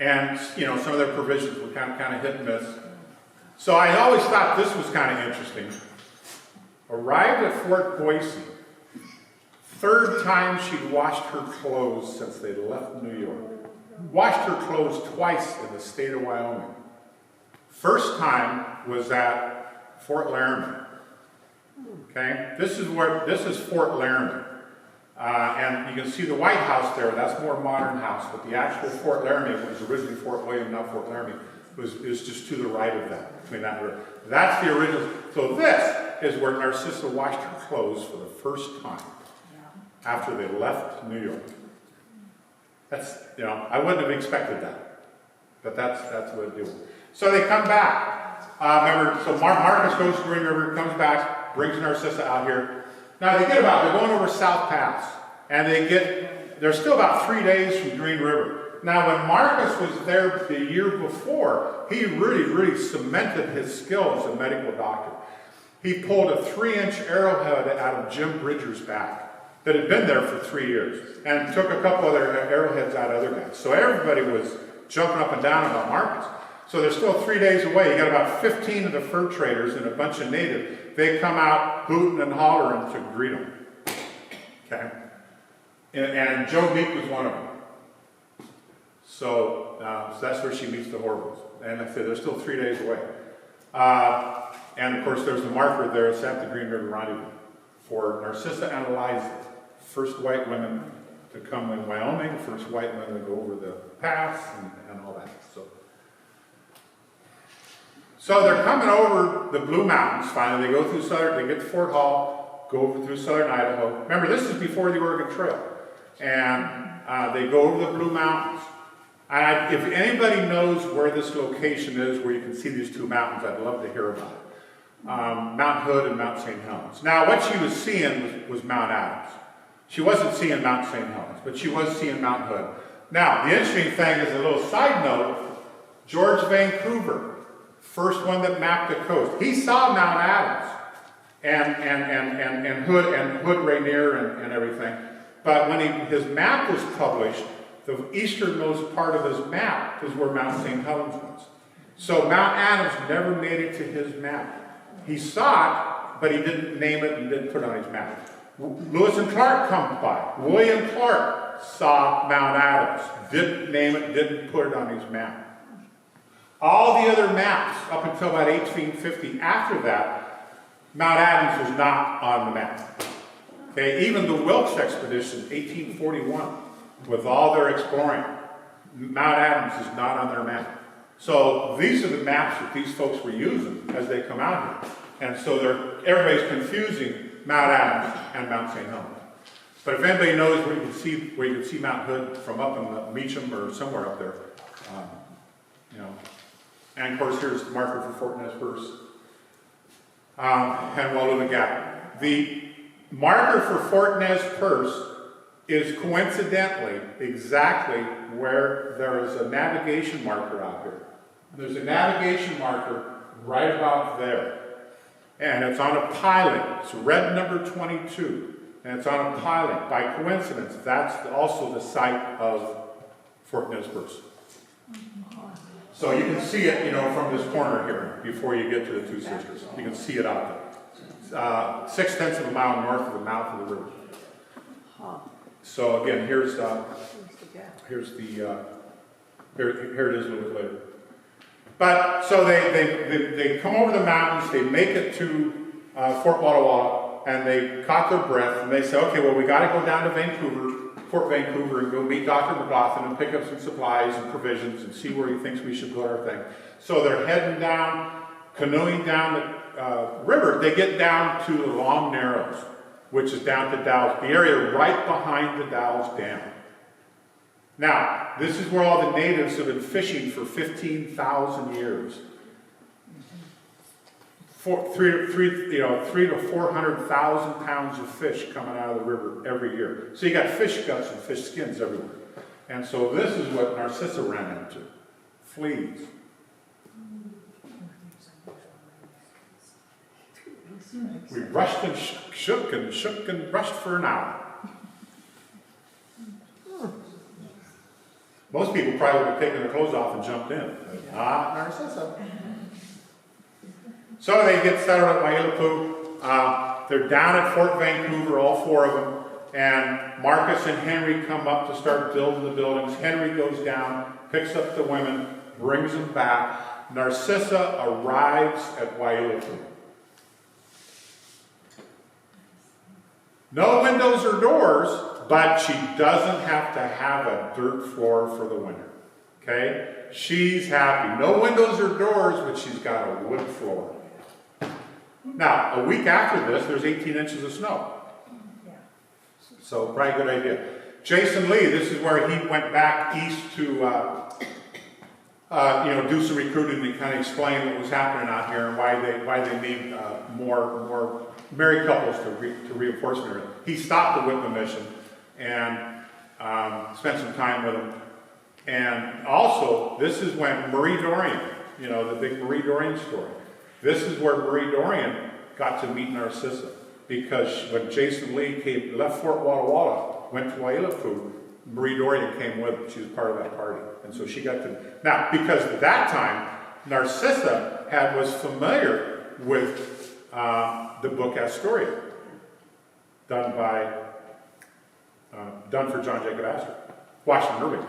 Speaker 1: And, you know, some of their provisions were kind of hit and miss. So I always thought this was kind of interesting. Arrived at Fort Boise. 3rd time she'd washed her clothes since they left New York. Washed her clothes twice in the state of Wyoming. First time was at Fort Laramie. Okay? This is Fort Laramie. And you can see the White House there. That's a more modern house, but the actual Fort Laramie, which was originally Fort William, now Fort Laramie, is just to the right of that, between that river. That's the original. So this is where Narcissa washed her clothes for the first time after they left New York. That's, you know, I wouldn't have expected that, but that's what it do. So they come back. Remember, so Marcus goes to Green River, comes back, brings Narcissa out here. Now they're going over South Pass, and they're still about 3 days from Green River. Now when Marcus was there the year before, he really cemented his skill as a medical doctor. He pulled a 3-inch arrowhead out of Jim Bridger's back that had been there for 3 years, and took a couple other arrowheads out of other guys. So everybody was jumping up and down about Marcus. So they're still 3 days away. You got about 15 of the fur traders and a bunch of natives. They come out hooting and hollering to greet him. Okay? And Joe Meek was one of them. So that's where she meets the Horvils. And like I said, they're still 3 days away. And of course, there's the marker there. It's at the Green River Rendezvous for Narcissa and Eliza, first white women to come in Wyoming, first white women to go over the pass and all that. So they're coming over the Blue Mountains finally. They go through they get to Fort Hall, go over through southern Idaho. Remember, this is before the Oregon Trail. And they go over the Blue Mountains. And if anybody knows where this location is, where you can see these 2 mountains, I'd love to hear about it. Mount Hood and Mount St. Helens. Now, what she was seeing was Mount Adams. She wasn't seeing Mount St. Helens, but she was seeing Mount Hood. Now, the interesting thing is a little side note, George Vancouver, first one that mapped the coast. He saw Mount Adams and Hood Rainier and everything. But when his map was published, the easternmost part of his map is where Mount St. Helens was. So Mount Adams never made it to his map. He saw it, but he didn't name it and didn't put it on his map. Lewis and Clark come by. William Clark saw Mount Adams, didn't name it, didn't put it on his map. All the other maps up until about 1850, after that, Mount Adams was not on the map. Okay, even the Wilkes expedition, 1841, with all their exploring, Mount Adams is not on their map. So these are the maps that these folks were using as they come out here. And so everybody's confusing Mount Adams and Mount St. Helens. But if anybody knows where you can see Mount Hood from up in the Meacham or somewhere up there, you know. And of course, here's the marker for Fort Nez Perce and Walloon Gap. The marker for Fort Nez Perce is coincidentally exactly where there is a navigation marker out here. There's a navigation marker right about there. And it's on a piling. It's red number 22. And it's on a piling. By coincidence, that's also the site of Fort Nez Perce. So you can see it, you know, from this corner here before you get to the Two Sisters. You can see it out there. 6/10 of a mile north of the mouth of the river. So again, here it is a little bit later. But, so they come over the mountains, they make it to Fort Walla, and they caught their breath, and they say, okay, well, we got to go down to Vancouver, Fort Vancouver, and go meet Dr. McLaughlin and pick up some supplies and provisions and see where he thinks we should put our thing. So they're heading down, canoeing down the river. They get down to the Long Narrows, which is down to Dalles, the area right behind the Dalles Dam. Now, this is where all the natives have been fishing for 15,000 years. 300 to 400,000 pounds of fish coming out of the river every year. So you got fish guts and fish skins everywhere. And so this is what Narcissa ran into. Fleas. We rushed and shook and rushed for an hour. Most people probably would have taken their clothes off and jumped in. Not Narcissa. So they get settled at Waialapu. They're down at Fort Vancouver, all four of them. And Marcus and Henry come up to start building the buildings. Henry goes down, picks up the women, brings them back. Narcissa arrives at Waialapu. No windows or doors, but she doesn't have to have a dirt floor for the winter. Okay? She's happy. No windows or doors, but she's got a wood floor. Now, a week after this, there's 18 inches of snow. So, probably a good idea. Jason Lee, this is where he went back east to, do some recruiting and kind of explain what was happening out here and why they need more married couples to reinforcement. He stopped the Whitman mission and spent some time with them. And also, this is when Marie Dorian, the big Marie Dorian story. This is where Marie Dorian got to meet Narcissa, because when Jason Lee left Fort Walla Walla, went to Waialapu, Marie Dorian came with him. She was part of that party. And so she got to... Now, because at that time, Narcissa was familiar with the book Astoria, done for John Jacob Astor, Washington Irving.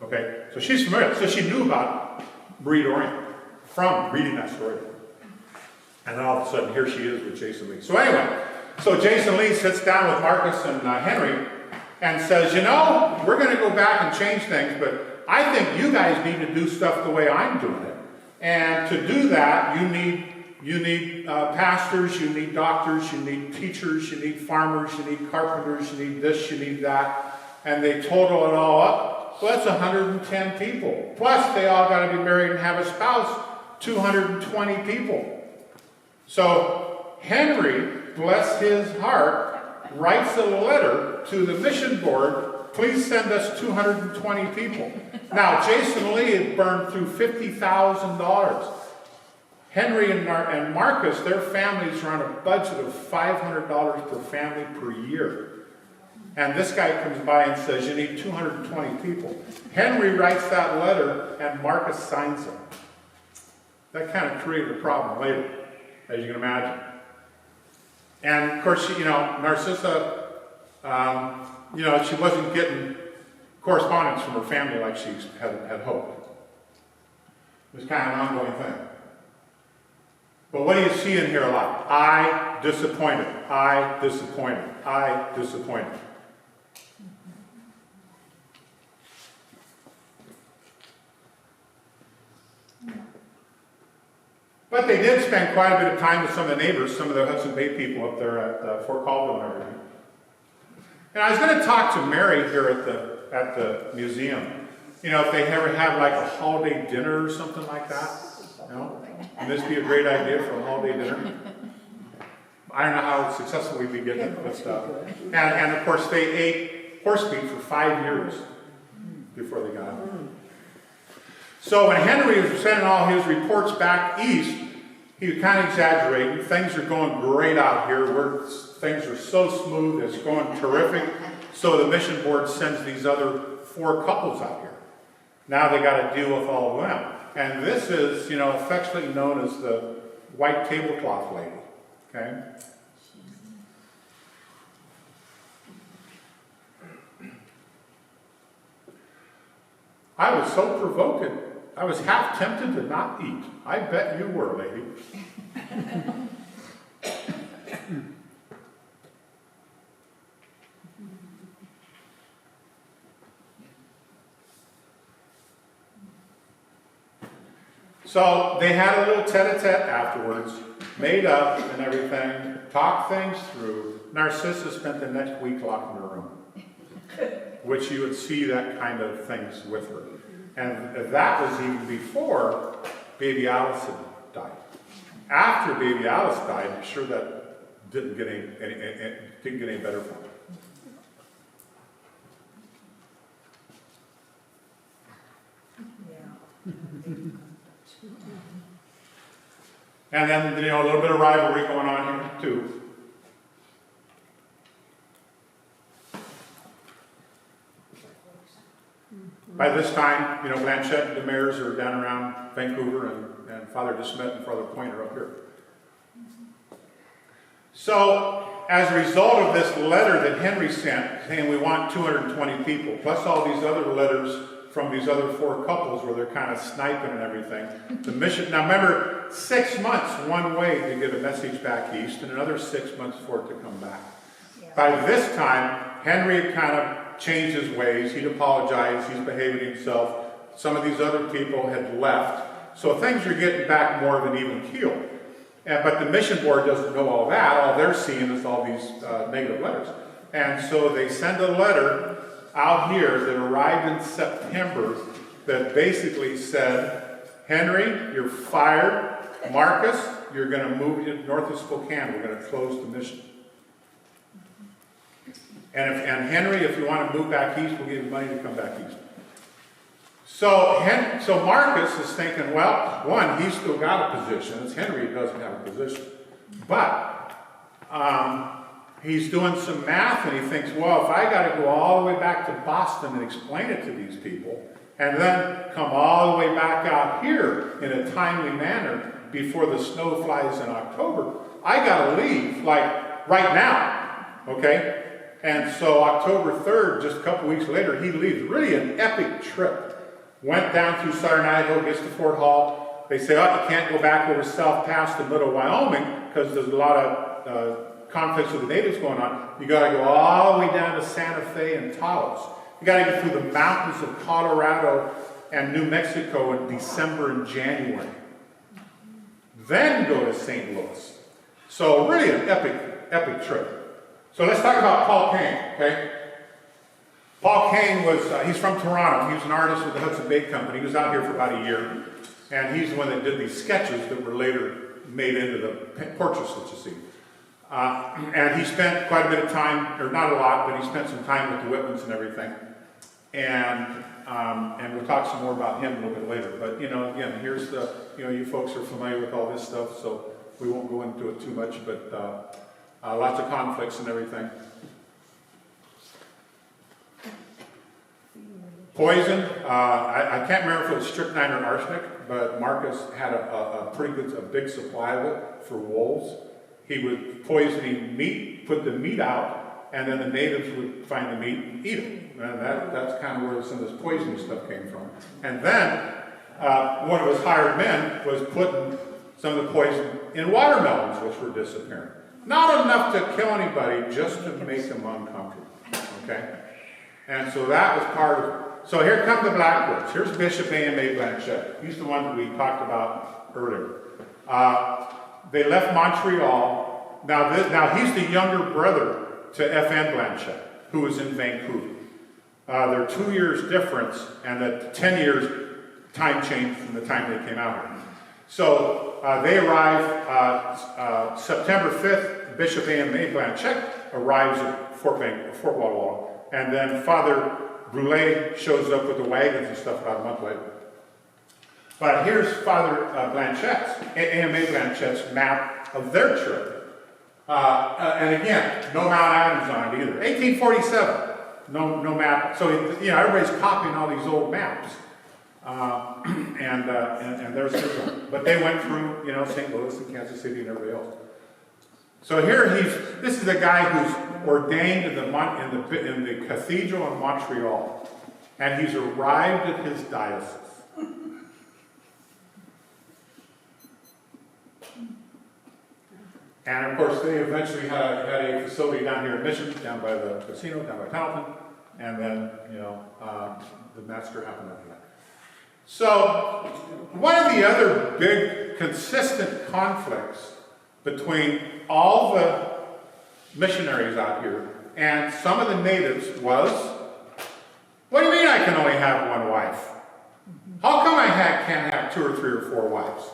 Speaker 1: Okay? So she's familiar. So she knew about Marie Dorian from reading that story. And then all of a sudden, here she is with Jason Lee. So anyway, Jason Lee sits down with Marcus and Henry and says, we're going to go back and change things, but I think you guys need to do stuff the way I'm doing it. And to do that, you need pastors, you need doctors, you need teachers, you need farmers, you need carpenters, you need this, you need that. And they total it all up. Well, that's 110 people. Plus, they all got to be married and have a spouse, 220 people. So Henry, bless his heart, writes a letter to the mission board, please send us 220 people. Now, Jason Lee had burned through $50,000. Henry and Marcus, their families are on a budget of $500 per family per year. And this guy comes by and says, you need 220 people. Henry writes that letter, and Marcus signs it. That kind of created a problem later, as you can imagine. And of course, Narcissa, she wasn't getting correspondence from her family like she had hoped. It was kind of an ongoing thing. But what do you see in here a lot? I disappointed. I disappointed. I disappointed. But they did spend quite a bit of time with some of the neighbors, some of the Hudson Bay people up there at Fort Colville and everything. And I was going to talk to Mary here at the museum. If they ever have like a holiday dinner or something like that. Would this be a great idea for a holiday dinner? I don't know how successful we'd be getting it, but stuff. And of course, they ate horse meat for 5 years before they got it. So when Henry was sending all his reports back east, he was kind of exaggerating. Things are going great out here. Things are so smooth. It's going terrific. So the mission board sends these other 4 couples out here. Now they got to deal with all of them. And this is, affectionately known as the white tablecloth lady. Okay? I was so provoked I was half tempted to not eat. I bet you were, lady. So they had a little tete-a-tete afterwards, made up and everything, talked things through. Narcissa spent the next week locked in her room, which you would see that kind of things with her. And that was even before baby Alice had died. After baby Alice died, I'm sure that didn't get any better for her. And then, a little bit of rivalry going on here, too. By this time, Blanchette and Demers are down around Vancouver, and Father DeSmet and Father Pointer up here. So, as a result of this letter that Henry sent, saying we want 220 people, plus all these other letters from these other 4 couples where they're kind of sniping and everything. The mission, now remember, 6 months one way to get a message back east, and another 6 months for it to come back. Yeah. By this time, Henry had kind of changed his ways. He'd apologized. He's behaving himself. Some of these other people had left. So things are getting back more of an even keel. But the mission board doesn't know all that. All they're seeing is all these negative letters. And so they send a letter out here that arrived in September that basically said, Henry, you're fired. Marcus, you're going to move north of Spokane. We're going to close the mission. And Henry, if you want to move back east, we'll give you money to come back east. So Marcus is thinking, well, one, he's still got a position. It's Henry who doesn't have a position. But he's doing some math, and he thinks, well, if I got to go all the way back to Boston and explain it to these people, and then come all the way back out here in a timely manner before the snow flies in October, I got to leave, like, right now, okay? And so October 3rd, just a couple weeks later, he leaves. Really an epic trip. Went down through southern Idaho, gets to Fort Hall. They say, oh, you can't go back over South Pass to middle Wyoming because there's a lot of conflicts with the natives going on. You got to go all the way down to Santa Fe and Taos. You got to get through the mountains of Colorado and New Mexico in December and January. Then go to St. Louis. So really an epic trip. So let's talk about Paul Kane, okay? Paul Kane was, he's from Toronto. He was an artist with the Hudson Bay Company. He was out here for about a year. And he's the one that did these sketches that were later made into the portraits that you see. And he spent quite a bit of time, or not a lot, but he spent some time with the Whitmans and everything. And we'll talk some more about him a little bit later. But, again, here's the, you folks are familiar with all this stuff, so we won't go into it too much, but lots of conflicts and everything. Poison, I can't remember if it was strychnine or arsenic, but Marcus had a big supply of it for wolves. He would poison meat, put the meat out, and then the natives would find the meat and eat it. And that's kind of where some of this poisoning stuff came from. And then one of his hired men was putting some of the poison in watermelons, which were disappearing. Not enough to kill anybody, just to make them uncomfortable. Okay? And so that was part of it. So here come the Blackbirds. Here's Bishop A.M.A. Blanchette. He's the one that we talked about earlier. They left Montreal. Now he's the younger brother to F.N. Blanchette, who was in Vancouver. They're 2 years difference, and a 10 years time change from the time they came out here. So they arrive September 5th. Bishop A.M.A. Blanchette arrives at Fort Walla, and then Father Brûlé shows up with the wagons and stuff about a month later. But here's Father A.M.A. Blanchette's map of their trip. And again, no Mount Adams on it either. 1847, no map. So, everybody's copying all these old maps. And there's his one. But they went through, St. Louis and Kansas City and everybody else. So here this is a guy who's ordained in the cathedral in Montreal, and he's arrived at his diocese. And of course, they eventually had a facility down here in Mission, down by the casino, down by Pendleton, and then, the massacre happened after that. So, one of the other big, consistent conflicts between all the missionaries out here and some of the natives was, what do you mean I can only have one wife? How come I can't have 2 or 3 or 4 wives?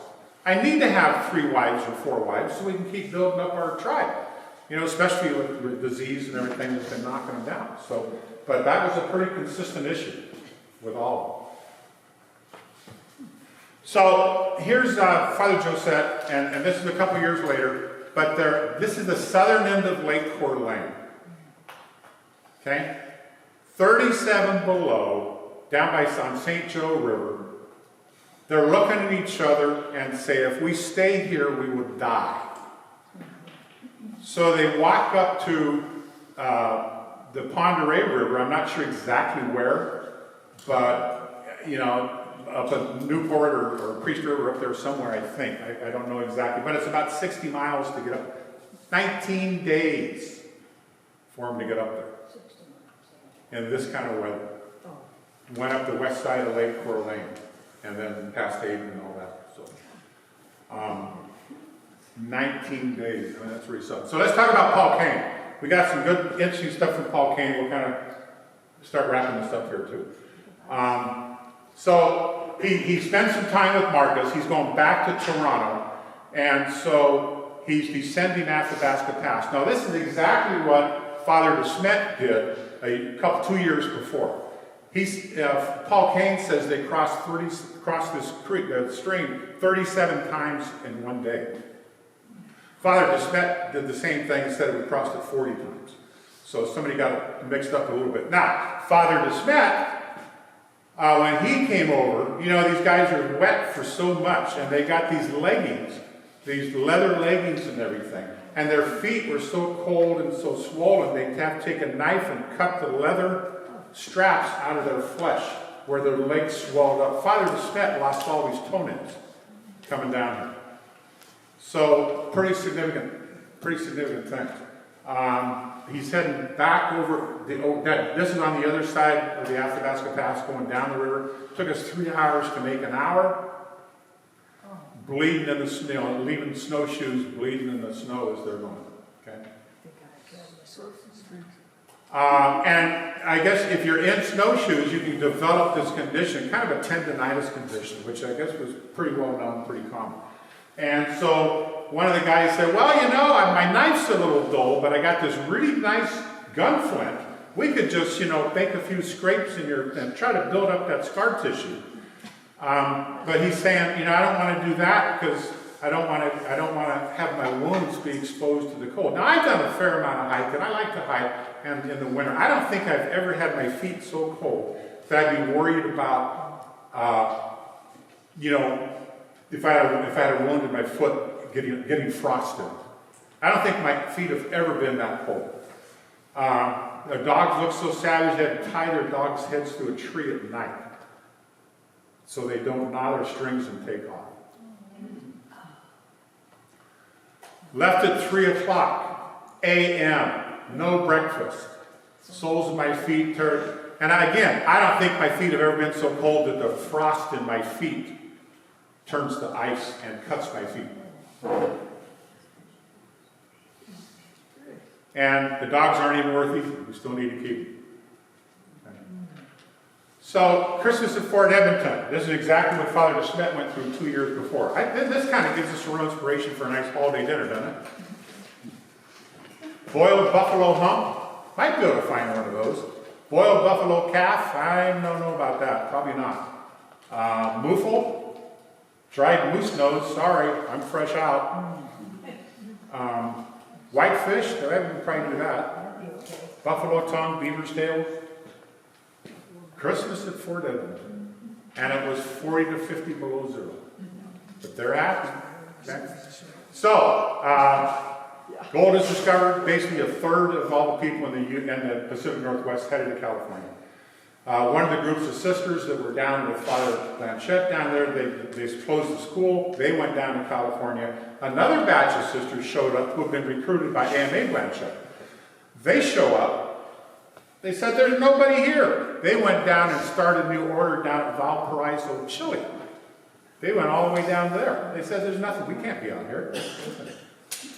Speaker 1: I need to have 3 wives or 4 wives so we can keep building up our tribe. Especially with disease and everything that's been knocking them down. So, but that was a pretty consistent issue with all of them. So here's Father Josette, and this is a couple years later, but this is the southern end of Lake Coeur d'Alene. Okay? 37 below, down by on St. Joe River. They're looking at each other and say, if we stay here, we would die. So they walk up to the Ponderay River. I'm not sure exactly where, but, up at Newport or Priest River up there somewhere, I think. I don't know exactly, but it's about 60 miles to get up. 19 days for them to get up there in this kind of weather. Went up the west side of Lake Coeur d'Alene and then past Hayden and all that. So, 19 days. I mean, that's really something. So let's talk about Paul Kane. We got some good, interesting stuff from Paul Kane. We'll kind of start wrapping this up here too. So he spends some time with Marcus. He's going back to Toronto, and so he's descending Athabasca Pass. Now this is exactly what Father DeSmet did 2 years before. Paul Kane says they crossed this creek, stream 37 times in one day. Father DeSmet did the same thing and said we crossed it 40 times. So somebody got it mixed up a little bit. Now, Father DeSmet, when he came over, these guys are wet for so much, and they got these leggings, these leather leggings and everything, and their feet were so cold and so swollen, they'd have to take a knife and cut the leather straps out of their flesh where their legs swelled up. Father DeSmet lost all these toenails coming down here. So pretty significant thing. He's heading back over this is on the other side of the Athabasca Pass going down the river. Took us 3 hours to make an hour. Bleeding in the snow, leaving snowshoes bleeding in the snow as they're going. Okay. And I guess if you're in snowshoes, you can develop this condition, kind of a tendonitis condition, which I guess was pretty well known, pretty common. And so one of the guys said, well, my knife's a little dull, but I got this really nice gunflint. We could just, make a few scrapes and try to build up that scar tissue. But he's saying, I don't want to do that because I don't want to have my wounds be exposed to the cold. Now, I've done a fair amount of hiking. I like to hike and in the winter. I don't think I've ever had my feet so cold that I'd be worried about, if I had a wound in my foot getting frosted. I don't think my feet have ever been that cold. The dogs look so savage they had to tie their dogs' heads to a tree at night so they don't gnaw their strings and take off. Left at 3 o'clock a.m., no breakfast. Soles of my feet turned. And again, I don't think my feet have ever been so cold that the frost in my feet turns to ice and cuts my feet. And the dogs aren't even worth eating. We still need to keep them. Okay. So, Christmas at Fort Edmonton. This is exactly what Father DeSmet went through 2 years before. This kind of gives us a real inspiration for a nice holiday dinner, doesn't it? Boiled buffalo hump. Might be able to find one of those. Boiled buffalo calf. I don't know about that. Probably not. Muffle. Dried moose nose. Sorry, I'm fresh out. Whitefish. I would probably do that. Buffalo tongue, beaver's tail. Christmas at Fort Edmonton. And it was 40 to 50 below zero. But they're happy. Okay? So, gold is discovered. Basically, a third of all the people in the Pacific Northwest headed to California. One of the groups of sisters that were down with Father Blanchette down there, they closed the school. They went down to California. Another batch of sisters showed up who had been recruited by AMA Blanchette. They show up. They said, there's nobody here. They went down and started a new order down at Valparaiso, Chile. They went all the way down there. They said, there's nothing. We can't be out here.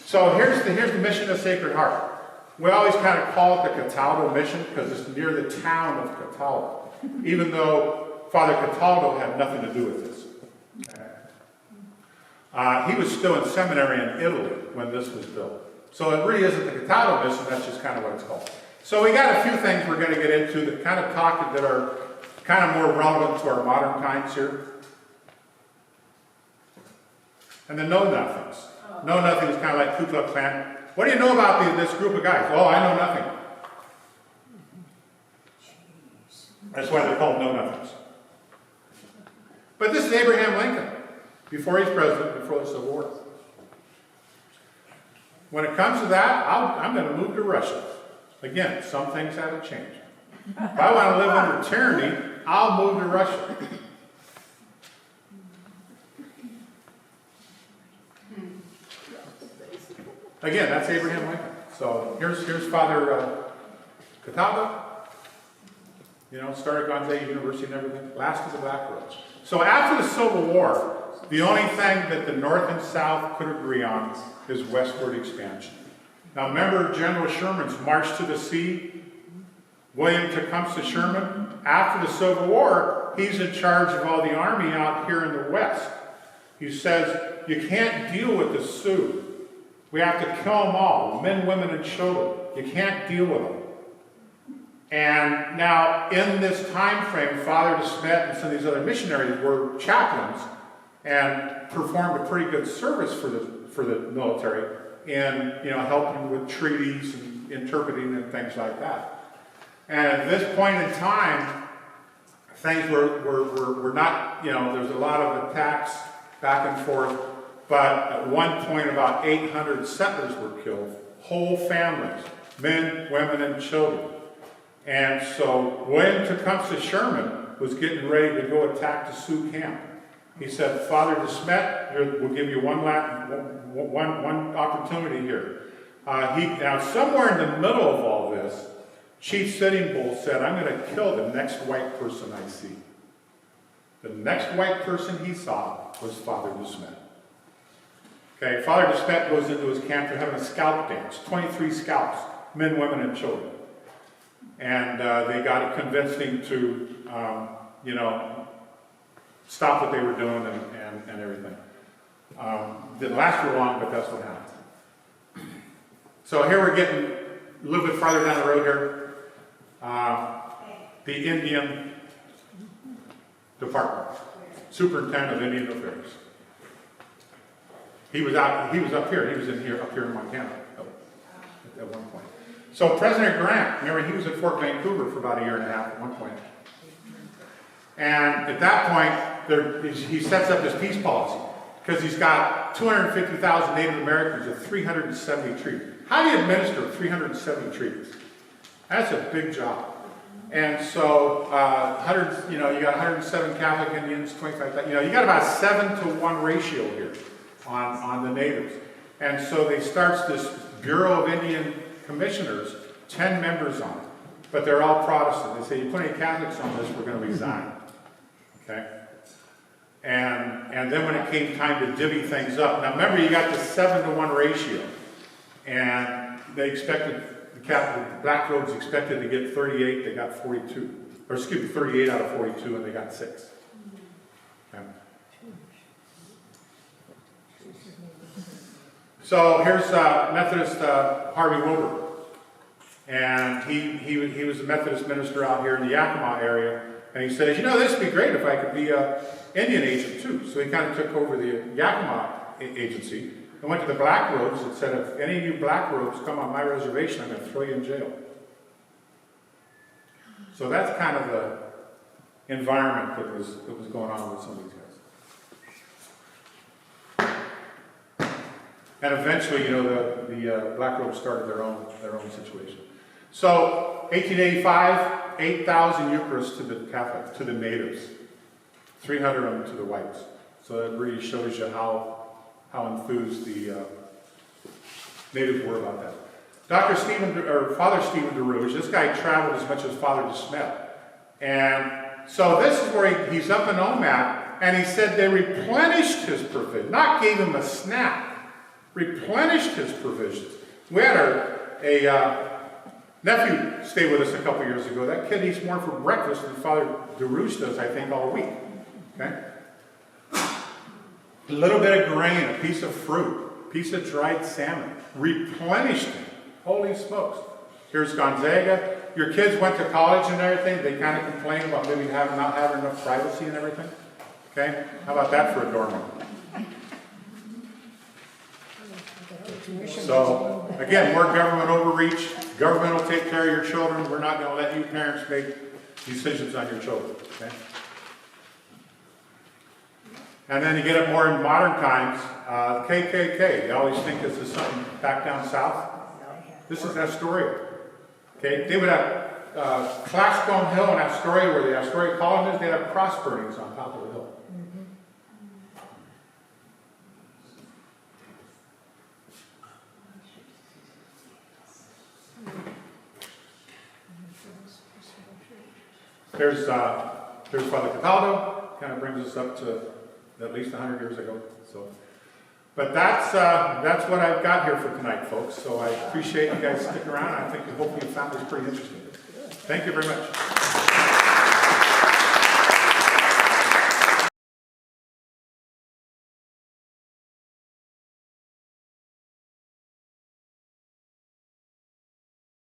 Speaker 1: So here's the mission of Sacred Heart. We always kind of call it the Cataldo mission because it's near the town of Cataldo, even though Father Cataldo had nothing to do with this. He was still in seminary in Italy when this was built. So it really isn't the Cataldo mission, that's just kind of what it's called. So we got a few things we're going to get into that kind of talk that are kind of more relevant to our modern times here. And the know-nothings. Know-nothing is kind of like Ku Klux Klan. What do you know about this group of guys? Oh, I know nothing. That's why they're called know-nothings. But this is Abraham Lincoln, before he's president, before the Civil War. When it comes to that, I'm going to move to Russia. Again, some things haven't changed. If I want to live under tyranny, I'll move to Russia. Again, that's Abraham Lincoln. So here's Father Catawba. You know, started Gonzaga University and everything. Last of the Black Rose. So after the Civil War, the only thing that the North and South could agree on is westward expansion. Now remember General Sherman's March to the Sea? William Tecumseh Sherman? After the Civil War, he's in charge of all the army out here in the West. He says, you can't deal with the Sioux. We have to kill them all, men, women, and children. You can't deal with them. And now, in this time frame, Father de Smet and some of these other missionaries were chaplains and performed a pretty good service for the military in, you know, helping with treaties and interpreting and things like that. And at this point in time, things were not, you know, there's a lot of attacks back and forth. But at one point, about 800 settlers were killed, whole families, men, women, and children. And so when Tecumseh Sherman was getting ready to go attack the Sioux camp, he said, Father de Smet, we'll give you one opportunity here. Now, somewhere in the middle of all this, Chief Sitting Bull said, I'm going to kill the next white person I see. The next white person he saw was Father de Smet. Okay, Father de Smet goes into his camp. They're having a scalp dance. 23 scalps, men, women, and children. And they got to convince him to, you know, stop what they were doing and everything. Didn't last for long, but that's what happened. So here we're getting a little bit farther down the road here. The Indian Department, Superintendent of Indian Affairs. He was up here. He was up here in Montana at one point. So President Grant, remember, he was at Fort Vancouver for about a year and a half at one point. And at that point, he sets up his peace policy because he's got 250,000 Native Americans with 370 treaties. How do you administer 370 treaties? That's a big job. And so, you got 107 Catholic Indians, 25, you got about 7-to-1 ratio here on the natives. And so they starts this Bureau of Indian Commissioners, 10 members on it, but they're all Protestant. They say, you put any Catholics on this, we're going to resign. Okay? And then when it came time to divvy things up, now remember you got the 7-to-1 ratio, and they expected, the Black Robes expected to get 38, they got 42. Or excuse me, 38 out of 42, and they got 6. Okay. So here's Methodist Harvey Wilbur. And he was a Methodist minister out here in the Yakima area. And he says, this would be great if I could be an Indian agent too. So he kind of took over the Yakima agency and went to the Black Robes and said, if any of you Black Robes come on my reservation, I'm going to throw you in jail. So that's kind of the environment that was going on with some of these guys. And eventually, the Black Robes started their own situation. So 1885, 8,000 Eucharists to the Catholics, to the natives, 300 of them to the whites. So that really shows you how enthused the natives were about that. Father Stephen DeRouge, this guy traveled as much as Father DeSmet. And so this is where he's up in OMAP, and he said they replenished his provision, not gave him a snack, replenished his provisions. We had a nephew stay with us a couple years ago. That kid eats more for breakfast than Father DeRouge does, I think, all week. Okay? A little bit of grain, a piece of fruit, a piece of dried salmon, replenished him. Holy smokes. Here's Gonzaga. Your kids went to college and everything. They kind of complain about maybe not having enough privacy and everything. Okay? How about that for a dorm? So, again, more government overreach. Government will take care of your children. We're not going to let you parents make decisions on your children. Okay? And then you get up more in modern times, KKK. You always think this is something back down south. This is Astoria. Okay, they would have Clashcombe Hill in Astoria, where the Astoria colony is. They'd have cross burnings on top of the hill. There's Father Cataldo. Kind of brings us up to at least 100 years ago. So, but that's what I've got here for tonight, folks. So I appreciate you guys sticking around. I think hopefully you found this pretty interesting. Thank you very much.